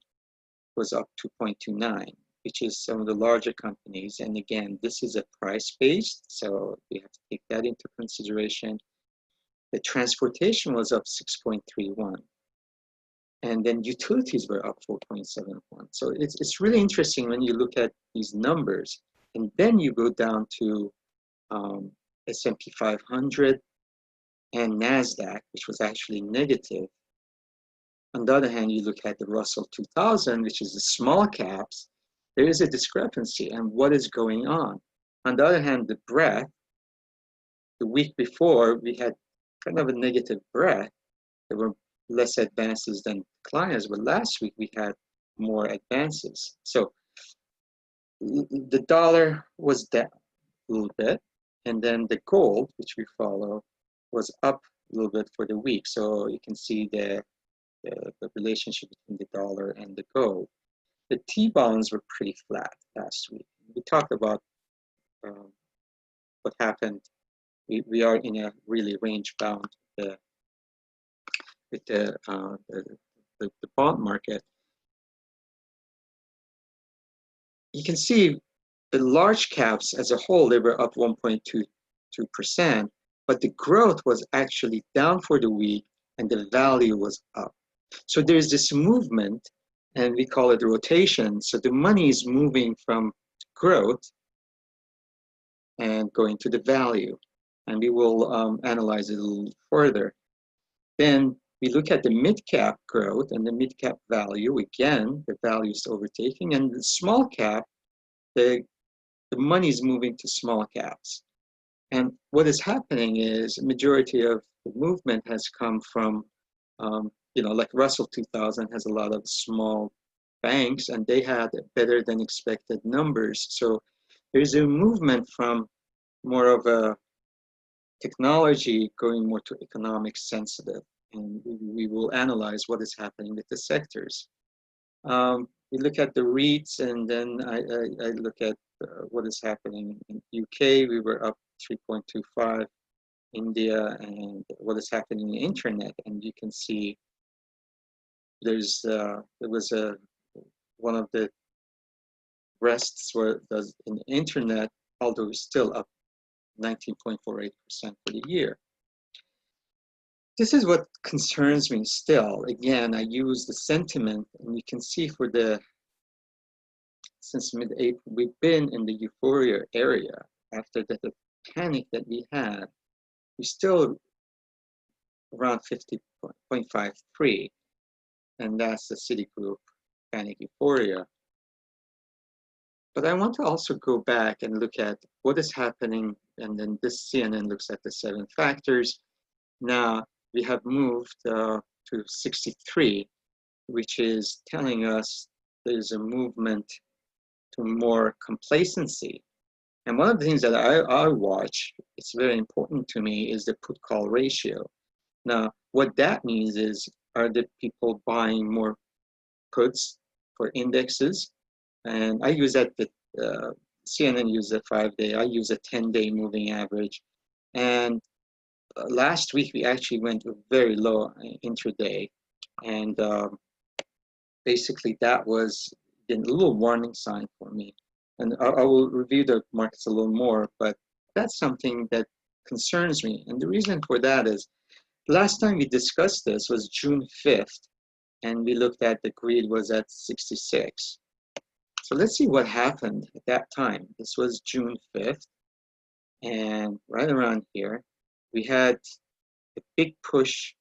was up 2.29, which is some of the larger companies. And again, this is a price-based, so we have to take that into consideration. The transportation was up 6.31. And then utilities were up 4.71. So it's really interesting when you look at these numbers. And then you go down to S&P 500 and NASDAQ, which was actually negative. On the other hand, you look at the Russell 2000, which is the small caps, there is a discrepancy and what is going on. On the other hand, the breadth, the week before, we had kind of a negative breadth. There were less advances than declines, but last week we had more advances. So the dollar was down a little bit, and then the gold, which we follow, was up a little bit for the week. So you can see the relationship between the dollar and the gold. The T-bonds were pretty flat last week. We talked about what happened. We are in a really range bound with the bond market. You can see the large caps as a whole, they were up 1.22%, but the growth was actually down for the week and the value was up. So there's this movement, and we call it rotation. So the money is moving from growth and going to the value. And we will analyze it a little further. Then we look at the mid-cap growth and the mid-cap value. Again, the value is overtaking. And the small cap, the money is moving to small caps. And what is happening is a majority of the movement has come from like Russell 2000 has a lot of small banks, and they had better than expected numbers. So there's a movement from more of a technology going more to economic sensitive, and we will analyze what is happening with the sectors. We look at the REITs, and then I look at what is happening in UK. We were up 3.25, India, and what is happening in the internet, and you can see there was one of the rests where in the internet, although it's still up 19.48% for the year. This is what concerns me still. Again, I use the sentiment, and you can see since mid-April, we've been in the euphoria area. After the panic that we had, we still around 50.53. And that's the Citigroup panic euphoria. But I want to also go back and look at what is happening, and then this CNN looks at the 7 factors. Now we have moved to 63, which is telling us there's a movement to more complacency. And one of the things that I watch, it's very important to me, is the put-call ratio. Now, what that means is, are the people buying more puts for indexes? And I use that, CNN uses a 5-day, I use a 10-day moving average. And last week, we actually went very low intraday. And basically, that was a little warning sign for me. And I will review the markets a little more, but that's something that concerns me. And the reason for that is, last time we discussed this was June 5th, and we looked at the greed was at 66. So let's see what happened at that time. This was June 5th, and right around here, we had a big push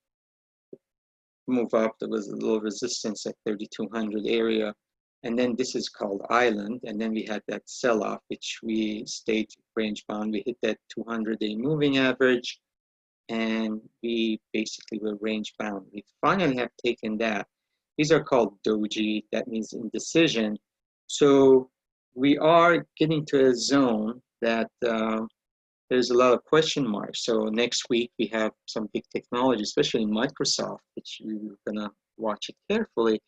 move up. There was a little resistance at 3,200 area, and then this is called island, and then we had that sell-off, which we stayed range bound. We hit that 200-day moving average, and we basically were range bound. We finally have taken that. These are called doji, that means indecision. So we are getting to a zone that there's a lot of question marks. So next week we have some big technology, especially Microsoft, which we're gonna watch it carefully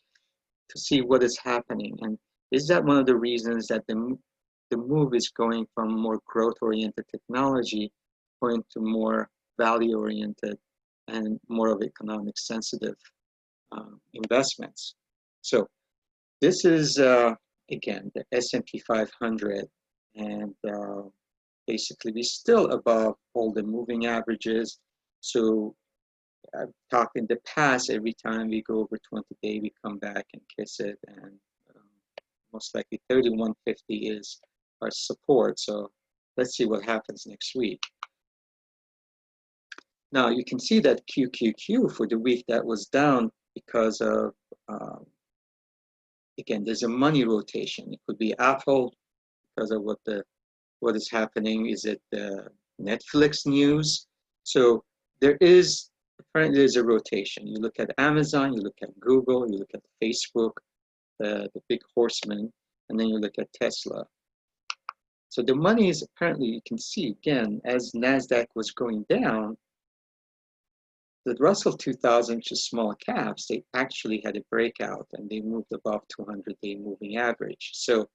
to see what is happening. And is that one of the reasons that the move is going from more growth-oriented technology going to more value-oriented and more of economic sensitive investments? So This is, again, the S&P 500. And basically, we're still above all the moving averages. So I've talked in the past, every time we go over 20-day, we come back and kiss it. And um, most likely 3150 is our support. So let's see what happens next week. Now you can see that QQQ for the week that was down because of, again, there's a money rotation. It could be Apple because of what is happening. Is it the Netflix news? So there is, apparently there's a rotation. You look at Amazon, you look at Google, you look at Facebook, the big horsemen, and then you look at Tesla. So the money is apparently, you can see again, as NASDAQ was going down, the Russell 2000, which is small caps, they actually had a breakout and they moved above 200-day moving average. So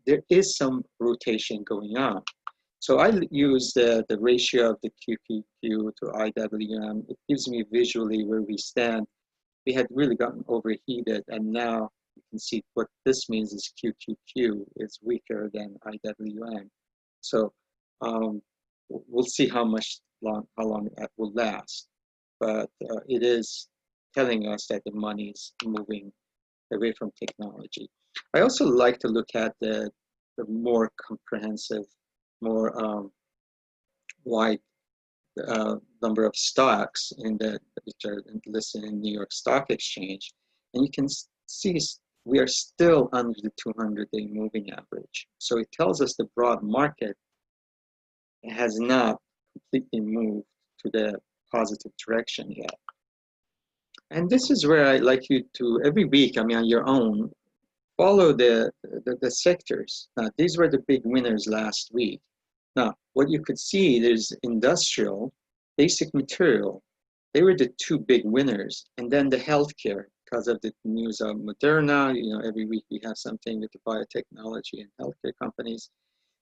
there is some rotation going on. So I use the ratio of the QQQ to IWM. It gives me visually where we stand. We had really gotten overheated, and now you can see what this means is QQQ is weaker than IWM. So we'll see how long that will last. But it is telling us that the money is moving away from technology. I also like to look at the more comprehensive, more wide number of stocks which are listed in New York Stock Exchange, and you can see we are still under the 200-day moving average. So it tells us the broad market has not completely moved to the positive direction yet. And this is where I'd like you to, every week, I mean, on your own, follow the sectors. Now, these were the big winners last week. Now, what you could see, there's industrial, basic material. They were the two big winners. And then the healthcare, because of the news of Moderna, you know, every week we have something with the biotechnology and healthcare companies.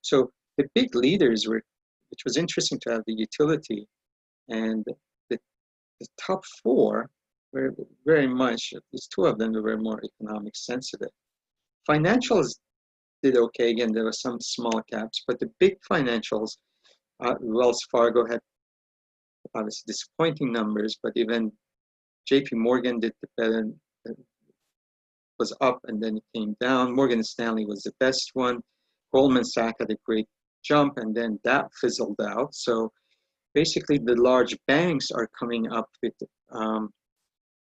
So the big leaders were, which was interesting to have the utility, and the top four were very much, at least two of them were more economic sensitive. Financials did okay. Again, there were some small caps, but the big financials, Wells Fargo had obviously disappointing numbers, but even JP Morgan did better, was up and then it came down. Morgan Stanley was the best one. Goldman Sachs had a great jump and then that fizzled out. So basically the large banks are coming up with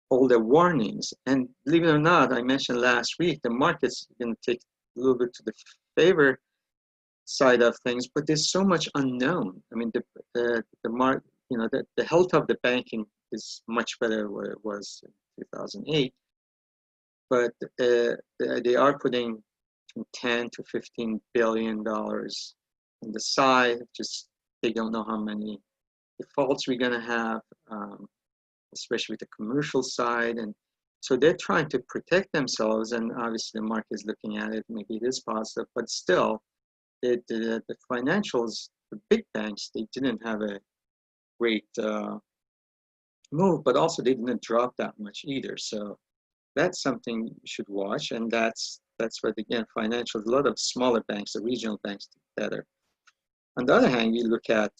all the warnings. And believe it or not, I mentioned last week, the market's going to take a little bit to the favor side of things, but there's so much unknown. I mean, the health of the banking is much better where it was in 2008, but they are putting 10 to 15 billion dollars on the side. Just they don't know how many defaults we're going to have, especially with the commercial side, and so they're trying to protect themselves. And obviously, the market is looking at it. Maybe it is positive, but still, the financials, the big banks, they didn't have a great move, but also they didn't drop that much either. So that's something you should watch, and that's where, again, financials, a lot of smaller banks, the regional banks, did better. On the other hand, we look at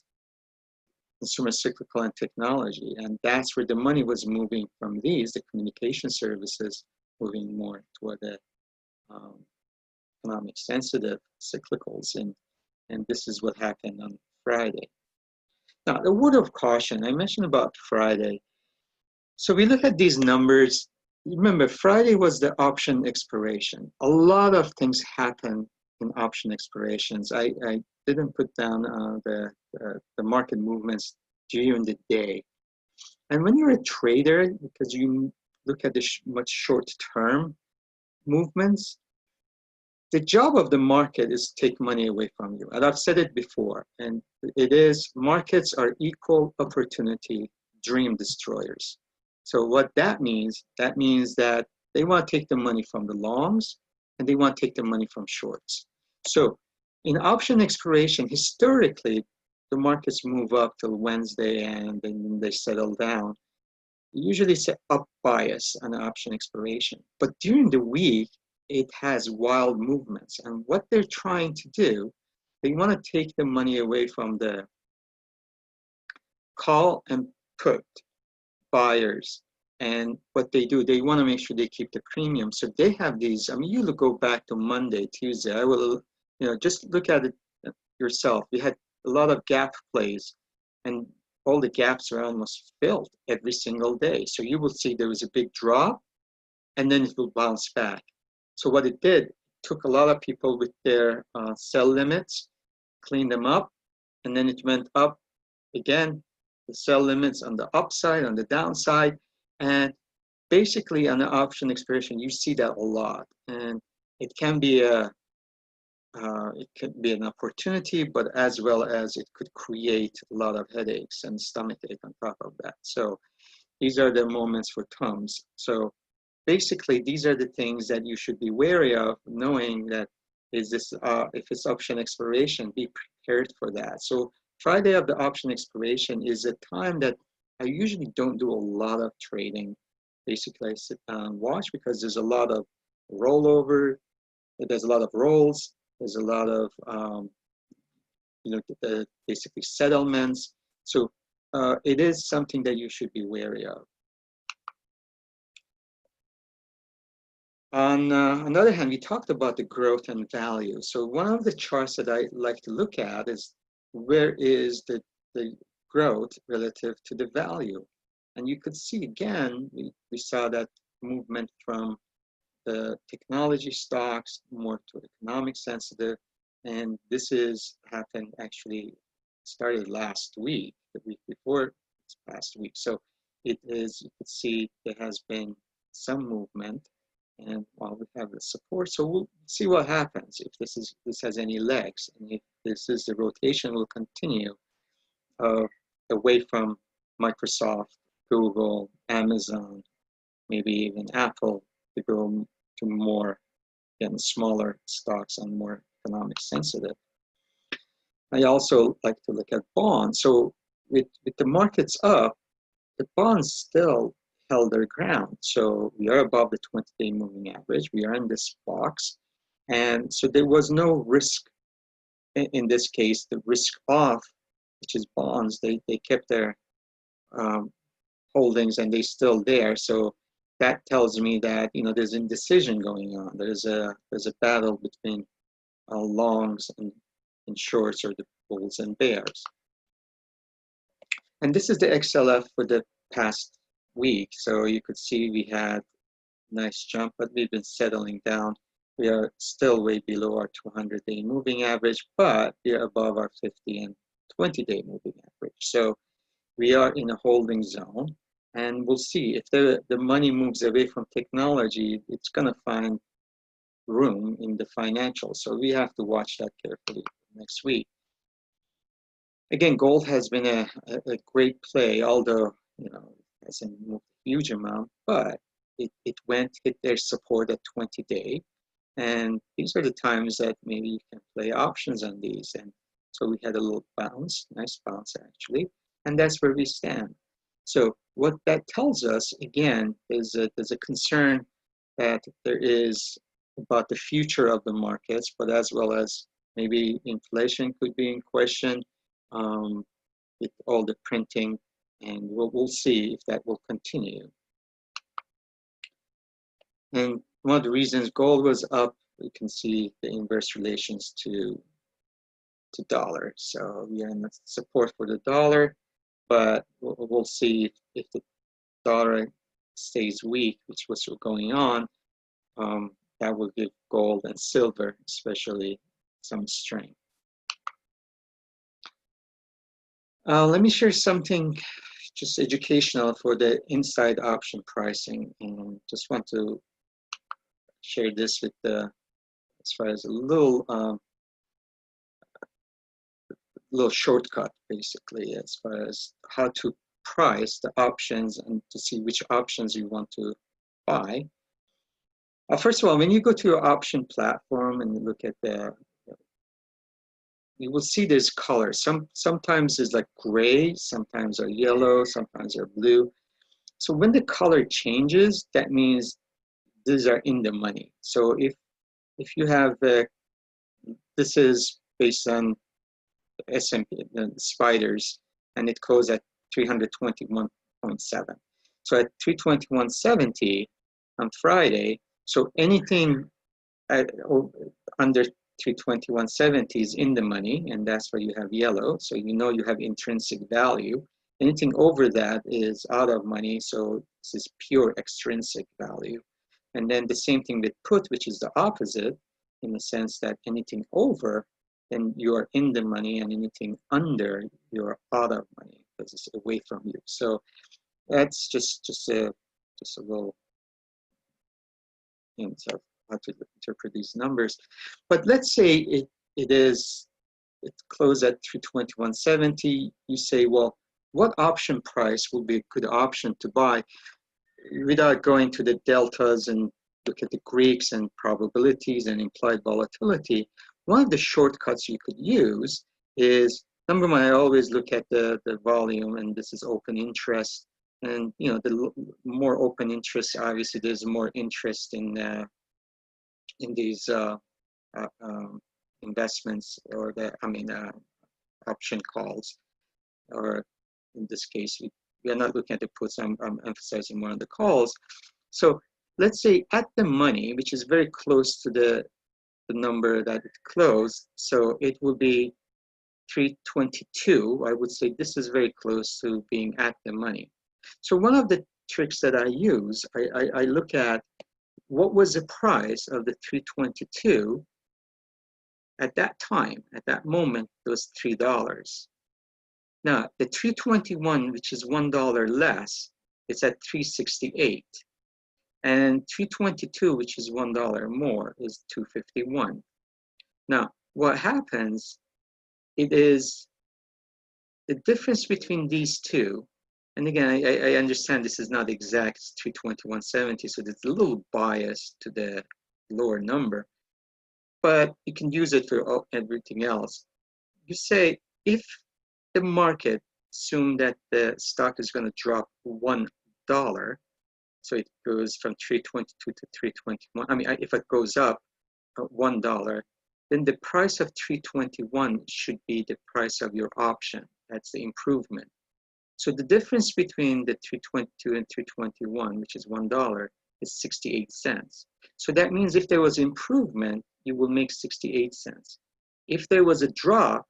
consumer cyclical and technology, and that's where the money was moving from the communication services, moving more toward the economic sensitive cyclicals, and this is what happened on Friday. Now, the word of caution, I mentioned about Friday. So we look at these numbers. Remember, Friday was the option expiration. A lot of things happen in option expirations. I didn't put down the market movements during the day. And when you're a trader, because you look at the much short-term movements, the job of the market is to take money away from you. And I've said it before, and it is, markets are equal opportunity dream destroyers. So what that means that they want to take the money from the longs and they want to take the money from shorts. So in option expiration, historically, the markets move up till Wednesday and then they settle down. Usually it's an up bias on option expiration. But during the week, it has wild movements. And what they're trying to do, they want to take the money away from the call and put buyers. And what they do, they want to make sure they keep the premium. So they have these, I mean, you go back to Monday, Tuesday, I will, just look at it yourself. We had a lot of gap plays, and all the gaps are almost filled every single day. So you will see there was a big drop, and then it will bounce back. So what it did, took a lot of people with their sell limits, cleaned them up, and then it went up again, the sell limits on the upside, on the downside, and basically on the option expiration, you see that a lot. And it can be an opportunity, but as well as it could create a lot of headaches and stomach ache on top of that. So these are the moments for Tums. So basically, these are the things that you should be wary of, knowing that if it's option expiration, be prepared for that. So Friday of the option expiration is a time that I usually don't do a lot of trading. Basically, I sit down and watch because there's a lot of rollover, there's a lot of rolls, there's a lot of basically settlements. So it is something that you should be wary of. On the other hand, we talked about the growth and value. So one of the charts that I like to look at is where is the growth relative to the value. And you could see again, we saw that movement from the technology stocks more to economic sensitive. And this is happened actually started last week, the week before this past week. So it is, you could see there has been some movement. And while we have the support, so we'll see what happens if this has any legs, and if the rotation will continue away from Microsoft, Google, Amazon, maybe even Apple, to go to more, again, smaller stocks and more economic sensitive. I also like to look at bonds. So with the markets up, the bonds still held their ground. So we are above the 20-day moving average. We are in this box. And so there was no risk in this case. The risk off, which is bonds, they kept their holdings and they're still there. So that tells me that there's indecision going on. There's a battle between longs and shorts, or the bulls and bears. And this is the XLF for the past week. So you could see we had a nice jump, but we've been settling down. We are still way below our 200-day moving average, but we are above our 50 and 20-day moving average. So we are in a holding zone, and we'll see if the money moves away from technology, it's going to find room in the financials. So we have to watch that carefully next week. Again, gold has been a great play, although it hasn't moved a huge amount, but it hit their support at 20-day. And these are the times that maybe you can play options on these. And so we had a little bounce, nice bounce actually, and that's where we stand. So what that tells us, again, is that there's a concern that there is about the future of the markets, but as well as maybe inflation could be in question with all the printing, and we'll see if that will continue. And one of the reasons gold was up, we can see the inverse relations to dollar. So we are in the support for the dollar, but we'll see if the dollar stays weak, which was going on. That will give gold and silver, especially, some strength. Let me share something just educational for the inside option pricing, and just want to share this with as far as a little shortcut, basically, as far as how to price the options and to see which options you want to buy. First of all, when you go to your option platform and you look at you will see there's colors. Sometimes there's like gray, sometimes are yellow, sometimes are blue. So when the color changes, that means these are in the money. So if you have, this is based on S&P, the spiders, and it goes at 321.7. So at 321.70 on Friday, so anything or under 321.70 is in the money, and that's why you have yellow. So you know you have intrinsic value. Anything over that is out of money, so this is pure extrinsic value. And then the same thing with put, which is the opposite, in the sense that anything over, then you are in the money, and anything under, you're out of money because it's away from you. So that's just a little hint of how to interpret these numbers. But let's say it closed at 321.70. You say, well, what option price will be a good option to buy without going to the deltas and look at the Greeks and probabilities and implied volatility? One of the shortcuts you could use is, number one, I always look at the volume, and this is open interest. And you know, the more open interest, obviously, there's more interest in these investments, or option calls, or in this case, we are not looking at the puts. I'm emphasizing more on the calls. So let's say at the money, which is very close to the number that it closed, so it will be 322. I would say this is very close to being at the money. So one of the tricks that I use, I look at what was the price of the 322 at that time. At that moment, it was $3. Now, the 321, which is $1 less, it's at 368. And 322, which is $1 more, is 251. Now, what happens, it is the difference between these two. And again, I understand this is not exact 321.70, so it's a little biased to the lower number, but you can use it for everything else. You say, if the market assume that the stock is going to drop $1, so it goes from 322 to 321. I mean, if it goes up $1, then the price of 321 should be the price of your option. That's the improvement. So the difference between the 322 and 321, which is $1, is 68 cents. So that means if there was improvement, you will make 68 cents. If there was a drop,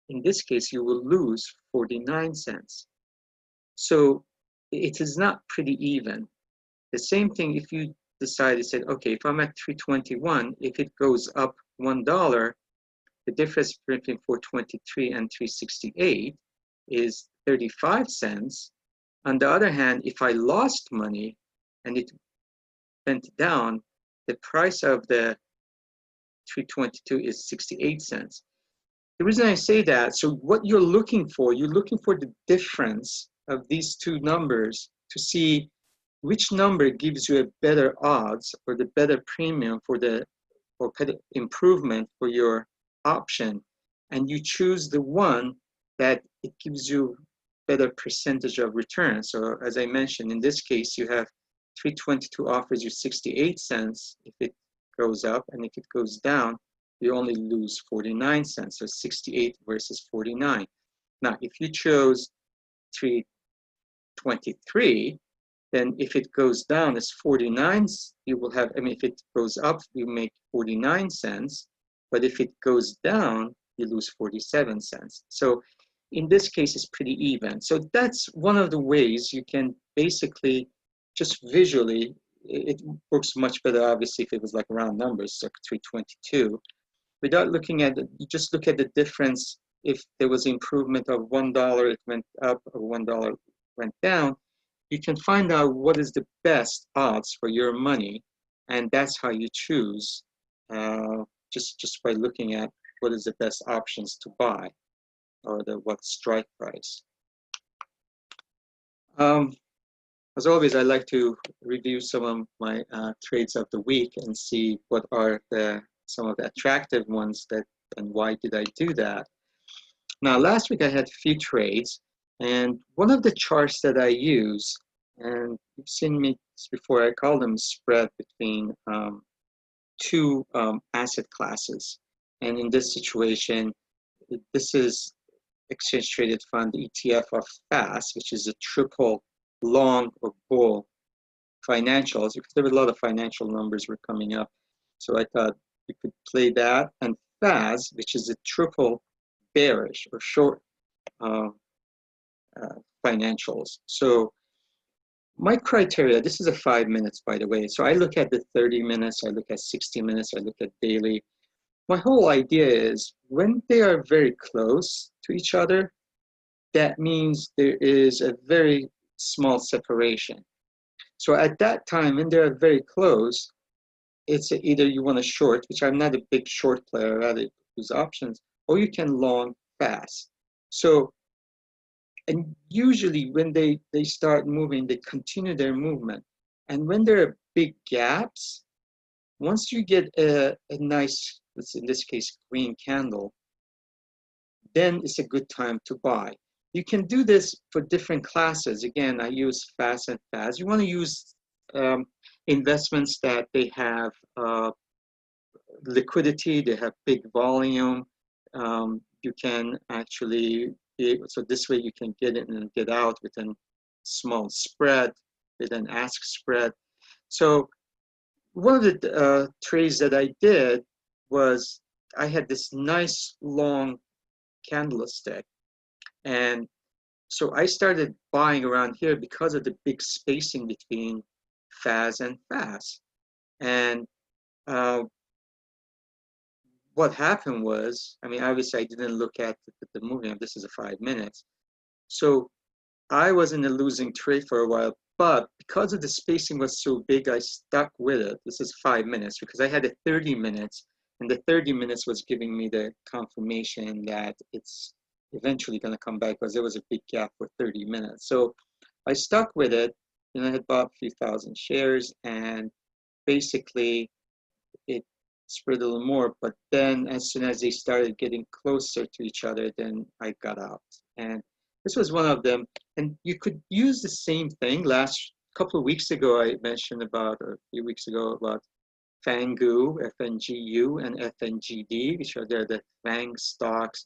in this case, you will lose 49 cents. So it is not pretty even. The same thing if you decided, said, okay, if I'm at 321, if it goes up $1, the difference between 423 and 368 is 35 cents. On the other hand, if I lost money and it went down, the price of the 322 is 68 cents. The reason I say that, so what you're looking for the difference of these two numbers to see which number gives you a better odds or the better premium for the or improvement for your option, and you choose the one that it gives you better percentage of return. So as I mentioned, in this case, you have 322 offers you 68 cents if it goes up, and if it goes down, you only lose 49 cents, so 68 versus 49. Now, if you chose 323, then if it goes down, it's 49, you will have, I mean, if it goes up, you make 49 cents, but if it goes down, you lose 47 cents. So in this case, it's pretty even. So that's one of the ways you can basically just visually, it works much better, obviously, if it was like round numbers, like 322. Without looking at it, you just look at the difference. If there was improvement of $1, it went up, or $1 went down, you can find out what is the best odds for your money, and that's how you choose, just by looking at what is the best options to buy, or what strike price. As always, I like to review some of my trades of the week and see what are some of the attractive ones and why did I do that. Now, last week I had a few trades, and one of the charts that I use, and you've seen me before, I call them spread between two asset classes. And in this situation, this is exchange traded fund ETF of FAST, which is a triple long or bull financials, because there were a lot of financial numbers were coming up. So I thought we could play that, and FAS, which is a triple bearish or short financials. So my criteria, this is a 5 minutes, by the way. So I look at the 30 minutes, I look at 60 minutes, I look at daily. My whole idea is when they are very close to each other, that means there is a very small separation. So at that time, when they're very close, it's either you want to short, which I'm not a big short player, rather use options, or you can long fast. So, and usually when they start moving, they continue their movement. And when there are big gaps, once you get a nice, let's in this case, green candle, then it's a good time to buy. You can do this for different classes. Again, I use fast and fast. You want to use investments that they have liquidity, they have big volume. You can actually be able, so this way you can get in and get out with a small spread, with an ask spread. So one of the trades that I did was I had this nice long candlestick, and so I started buying around here because of the big spacing between FAS and FAS. And what happened was, I mean, obviously I didn't look at the movement. This is a 5 minutes. So I was in a losing trade for a while, but because of the spacing was so big, I stuck with it. This is 5 minutes because I had a 30 minutes, and the 30 minutes was giving me the confirmation that it's eventually going to come back because there was a big gap for 30 minutes. So I stuck with it, and I had bought a few thousand shares, and basically it spread a little more. But then as soon as they started getting closer to each other, then I got out. And this was one of them. And you could use the same thing. Last couple of weeks ago, I mentioned about, or a few weeks ago, about FANGU, FNGU, and FNGD, which are the FANG stocks,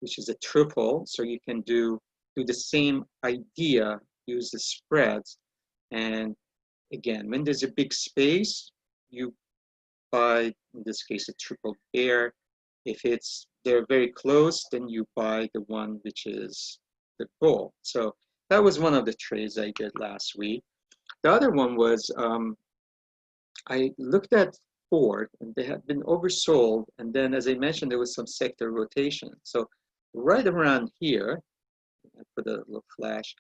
which is a triple. So you can do the same idea, use the spreads. And again, when there's a big space, you buy, in this case, a triple bear. If they're very close, then you buy the one which is the bull. So that was one of the trades I did last week. The other one was I looked at Ford, and they had been oversold. And then, as I mentioned, there was some sector rotation. So right around here, I put a little flash,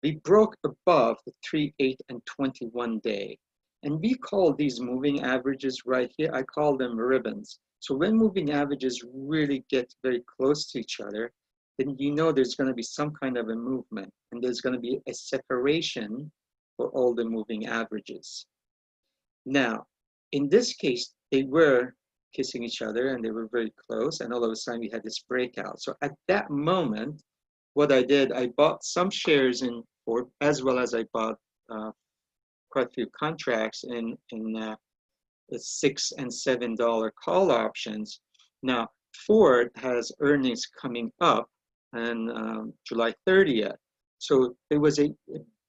we broke above the 3, 8, and 21 day. And we call these moving averages right here, I call them ribbons. So when moving averages really get very close to each other, then you know there's going to be some kind of a movement, and there's going to be a separation for all the moving averages. Now, in this case, they were kissing each other and they were very close, and all of a sudden we had this breakout. So at that moment, what I did, I bought some shares in Ford, as well as I bought quite a few contracts in the $6 and $7 call options. Now, Ford has earnings coming up on July 30th. So there was a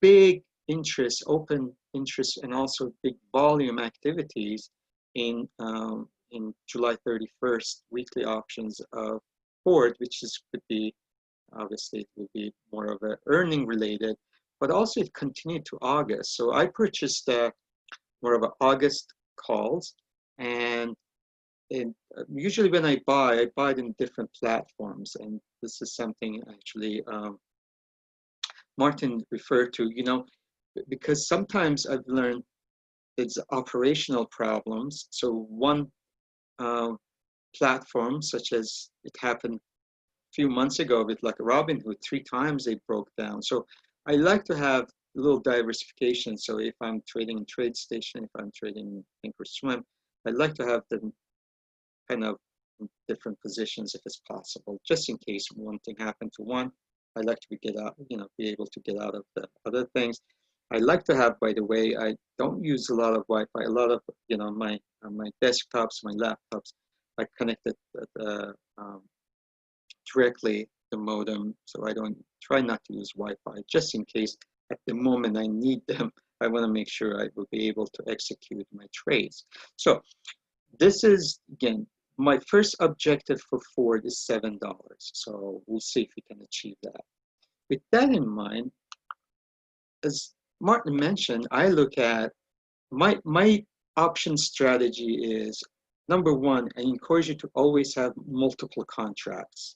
big interest, open interest, and also big volume activities in July 31st weekly options of Ford, which could be, obviously it will be more of a earning related, but also it continued to August. So I purchased more of an August calls, and usually when I buy it in different platforms. And this is something actually Martin referred to, because sometimes I've learned it's operational problems. So one platform, such as it happened a few months ago with like Robinhood, 3 times they broke down. So I like to have a little diversification. So if I'm trading in TradeStation, if I'm trading in Thinkorswim, I'd like to have them kind of in different positions if it's possible, just in case one thing happened to one. I'd like to be able to get out of the other things. I like to have, by the way, I don't use a lot of Wi-Fi. A lot of, my desktops, my laptops, I connected directly the modem, so I don't try not to use Wi-Fi, just in case at the moment I need them. I want to make sure I will be able to execute my trades. So this is, again, my first objective for Ford is $7. So we'll see if we can achieve that. With that in mind, as Martin mentioned, I look at my option strategy is, number one, I encourage you to always have multiple contracts.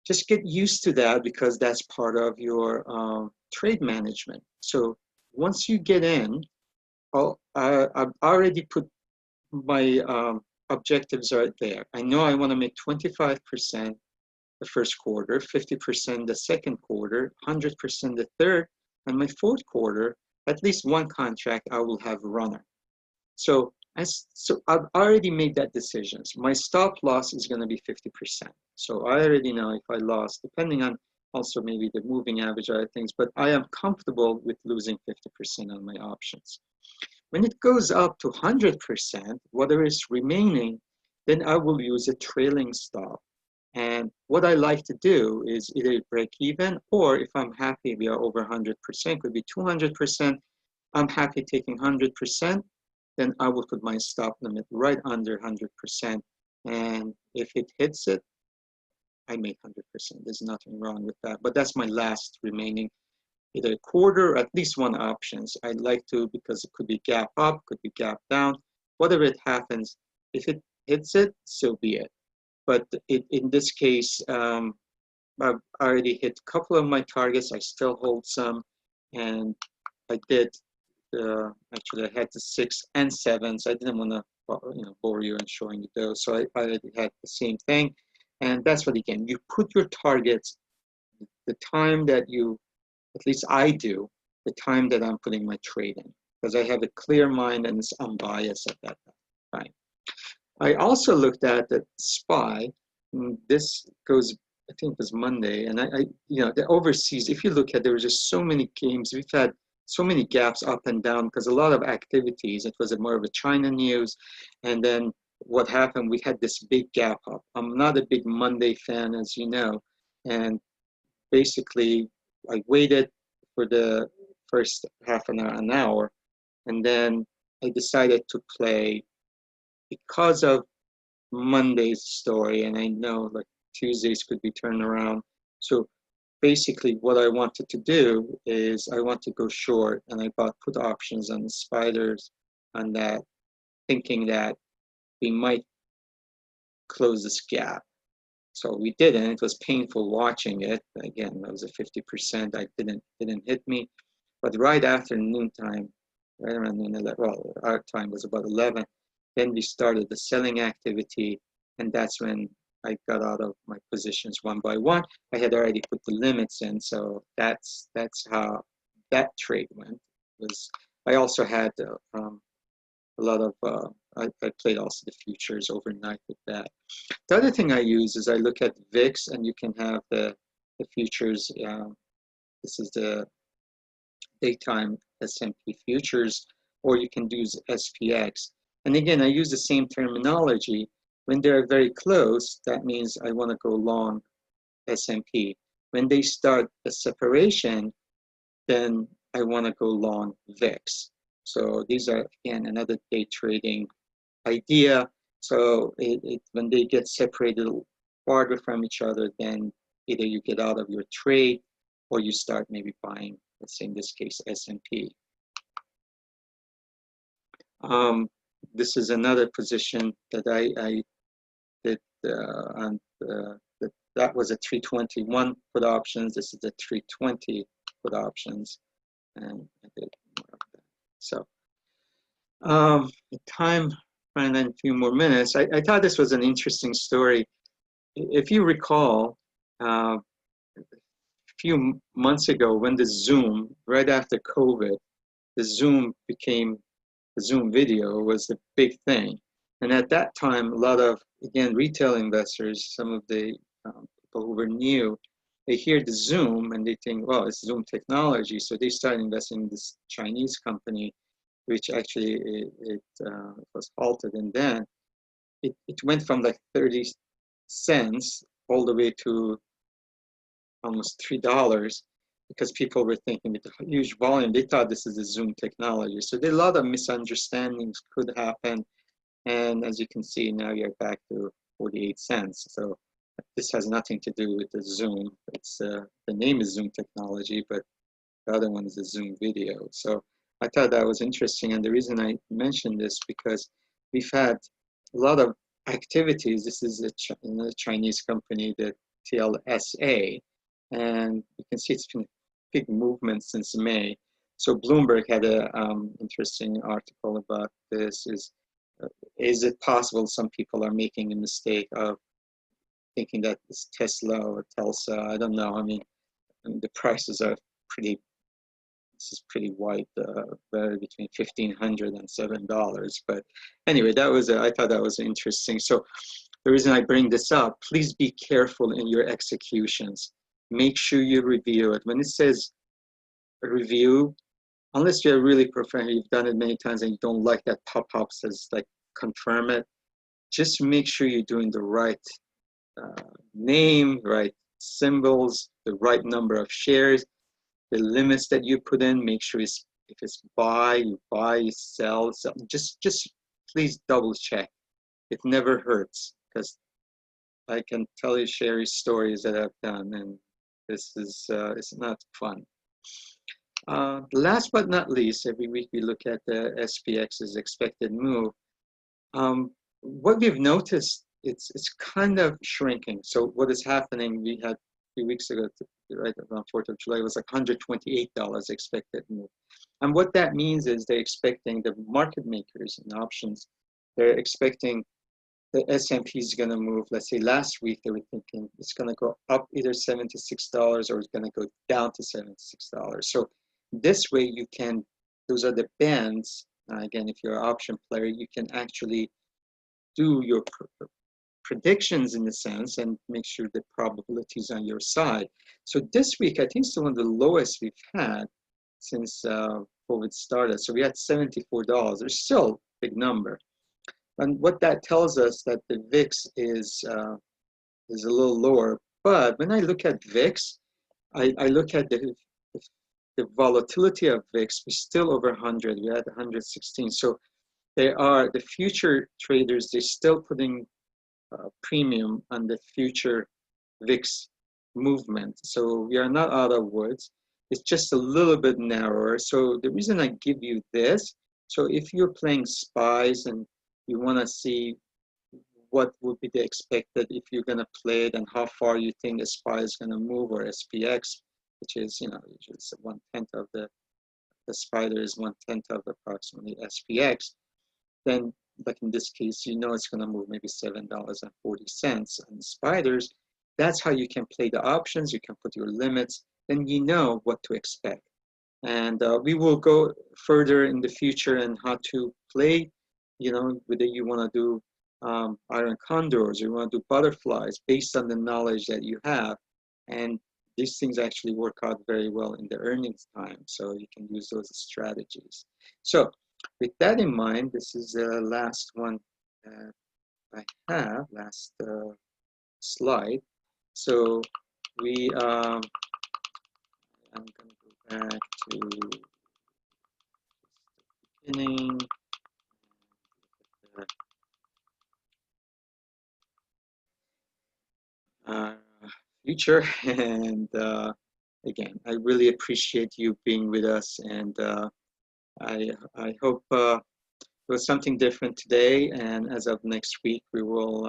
Just get used to that because that's part of your trade management. So once you get in, I've already put my objectives right there. I know I want to make 25% the first quarter, 50% the second quarter, 100% the third, and my fourth quarter, at least one contract I will have runner. So I've already made that decision. So my stop loss is going to be 50%. So I already know if I lost, depending on also maybe the moving average or other things, but I am comfortable with losing 50% on my options. When it goes up to 100%, whatever is remaining, then I will use a trailing stop. And what I like to do is either break even, or if I'm happy we are over 100%, could be 200%, I'm happy taking 100%, then I will put my stop limit right under 100%. And if it hits it, I make 100%. There's nothing wrong with that. But that's my last remaining, either a quarter or at least one options. I like to, because it could be gap up, could be gap down, whatever it happens. If it hits it, so be it. But in this case, I've already hit a couple of my targets. I still hold some, and I did. Actually, I had the 6 and 7s. I didn't want to, bore you and showing you those. So I already had the same thing, and that's what, again, you put your targets. The time that you, at least I do, the time that I'm putting my trade in, because I have a clear mind and it's unbiased at that time. I also looked at the SPY. This goes, I think it was Monday, and the overseas, if you look at, there were just so many games. We've had so many gaps up and down because a lot of activities. It was more of a China news, and then what happened, we had this big gap up. I'm not a big Monday fan, as you know, and basically I waited for the first half an hour, and then I decided to play because of Monday's story, and I know like Tuesdays could be turned around. So basically what I wanted to do is I want to go short, and I bought put options on the spiders on that, thinking that we might close this gap. So we didn't. It was painful watching it. Again, that was a 50%. I didn't hit me. But right after noontime, right around noon, well, our time was about 11, then we started the selling activity, and that's when I got out of my positions one by one. I had already put the limits in, so that's how that trade went. I also had a lot of I played also the futures overnight with that. The other thing I use is I look at VIX, and you can have the futures. This is the daytime S&P futures, or you can use SPX. And again, I use the same terminology. When they're very close, that means I want to go long S&P. When they start a separation, then I want to go long VIX. So these are, again, another day trading idea. So when they get separated farther from each other, then either you get out of your trade or you start maybe buying, let's say in this case, S&P. This is another position that I did on that was a 321 put options. This is a 320 put options, and I did more of that. So the time, and then a few more minutes. I thought this was an interesting story. If you recall, a few months ago when the Zoom, right after COVID, the Zoom video was the big thing. And at that time, a lot of, again, retail investors, some of the people who were new, they hear the Zoom and they think, well, it's Zoom technology. So they start investing in this Chinese company, which actually it was halted. And then it went from like 30 cents all the way to almost $3 because people were thinking with the huge volume, they thought this is the Zoom technology. So there a lot of misunderstandings could happen. And as you can see, now you're back to 48 cents. So this has nothing to do with the Zoom. It's the name is Zoom technology, but the other one is the Zoom video. So I thought that was interesting. And the reason I mentioned this because we've had a lot of activities. This is a Chinese company, the TLSA, and you can see it's been a big movement since May. So Bloomberg had an interesting article about this. Is it possible some people are making a mistake of thinking that it's Tesla or Telsa? I don't know. I mean the prices are pretty. This is pretty wide, vary between $1,500 and $7. But anyway, that was I thought that was interesting. So the reason I bring this up, please be careful in your executions. Make sure you review it. When it says review, unless you're really professional, you've done it many times and you don't like that pop-up says like confirm it, just make sure you're doing the right name, right symbols, the right number of shares, the limits that you put in, make sure if it's buy, you buy, you sell. Just please double check. It never hurts because I can tell you Sherry's stories that I've done, and this is it's not fun. Last but not least, every week we look at the SPX's expected move. What we've noticed, it's kind of shrinking. So what is happening, we had a few weeks ago, right around 4th of July, it was like $128 expected move. And what that means is they're expecting the market makers and options, they're expecting the S&P is going to move. Let's say last week they were thinking it's going to go up either $76 or it's going to go down to $76. So this way you can, those are the bands. Again, if you're an option player, you can actually do your predictions in a sense and make sure the probabilities on your side. So this week, I think it's one of the lowest we've had since COVID started. So we had $74. There's still a big number. And what that tells us that the VIX is a little lower. But when I look at VIX, I look at the volatility of VIX, we're still over 100. We're at 116. So there are the future traders, they're still putting premium on the future VIX movement. So we are not out of woods. It's just a little bit narrower. So the reason I give you this, so if you're playing SPYs and you want to see what would be the expected if you're going to play it and how far you think the SPY is going to move, or SPX, which is, it's 1/10 of the spider is 1/10 of approximately SPX, then like in this case, it's going to move maybe $7.40 on spiders. That's how you can play the options. You can put your limits, then you know what to expect. And we will go further in the future and how to play, whether you want to do iron condors or you want to do butterflies based on the knowledge that you have. And these things actually work out very well in the earnings time. So you can use those as strategies. So with that in mind, this is the last one I have, last slide. So I'm going to go back to the beginning. Future, and again, I really appreciate you being with us, and I hope it was something different today, and as of next week we will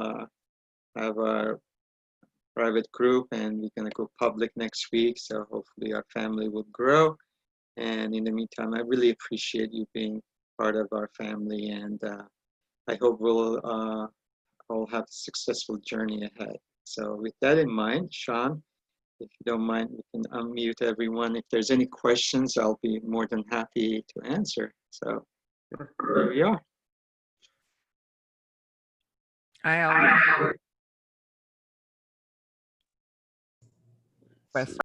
have our private group and we're going to go public next week, so hopefully our family will grow. And in the meantime, I really appreciate you being part of our family, and I hope we'll all have a successful journey ahead. So with that in mind, Sean, if you don't mind, we can unmute everyone. If there's any questions, I'll be more than happy to answer. So here we are. press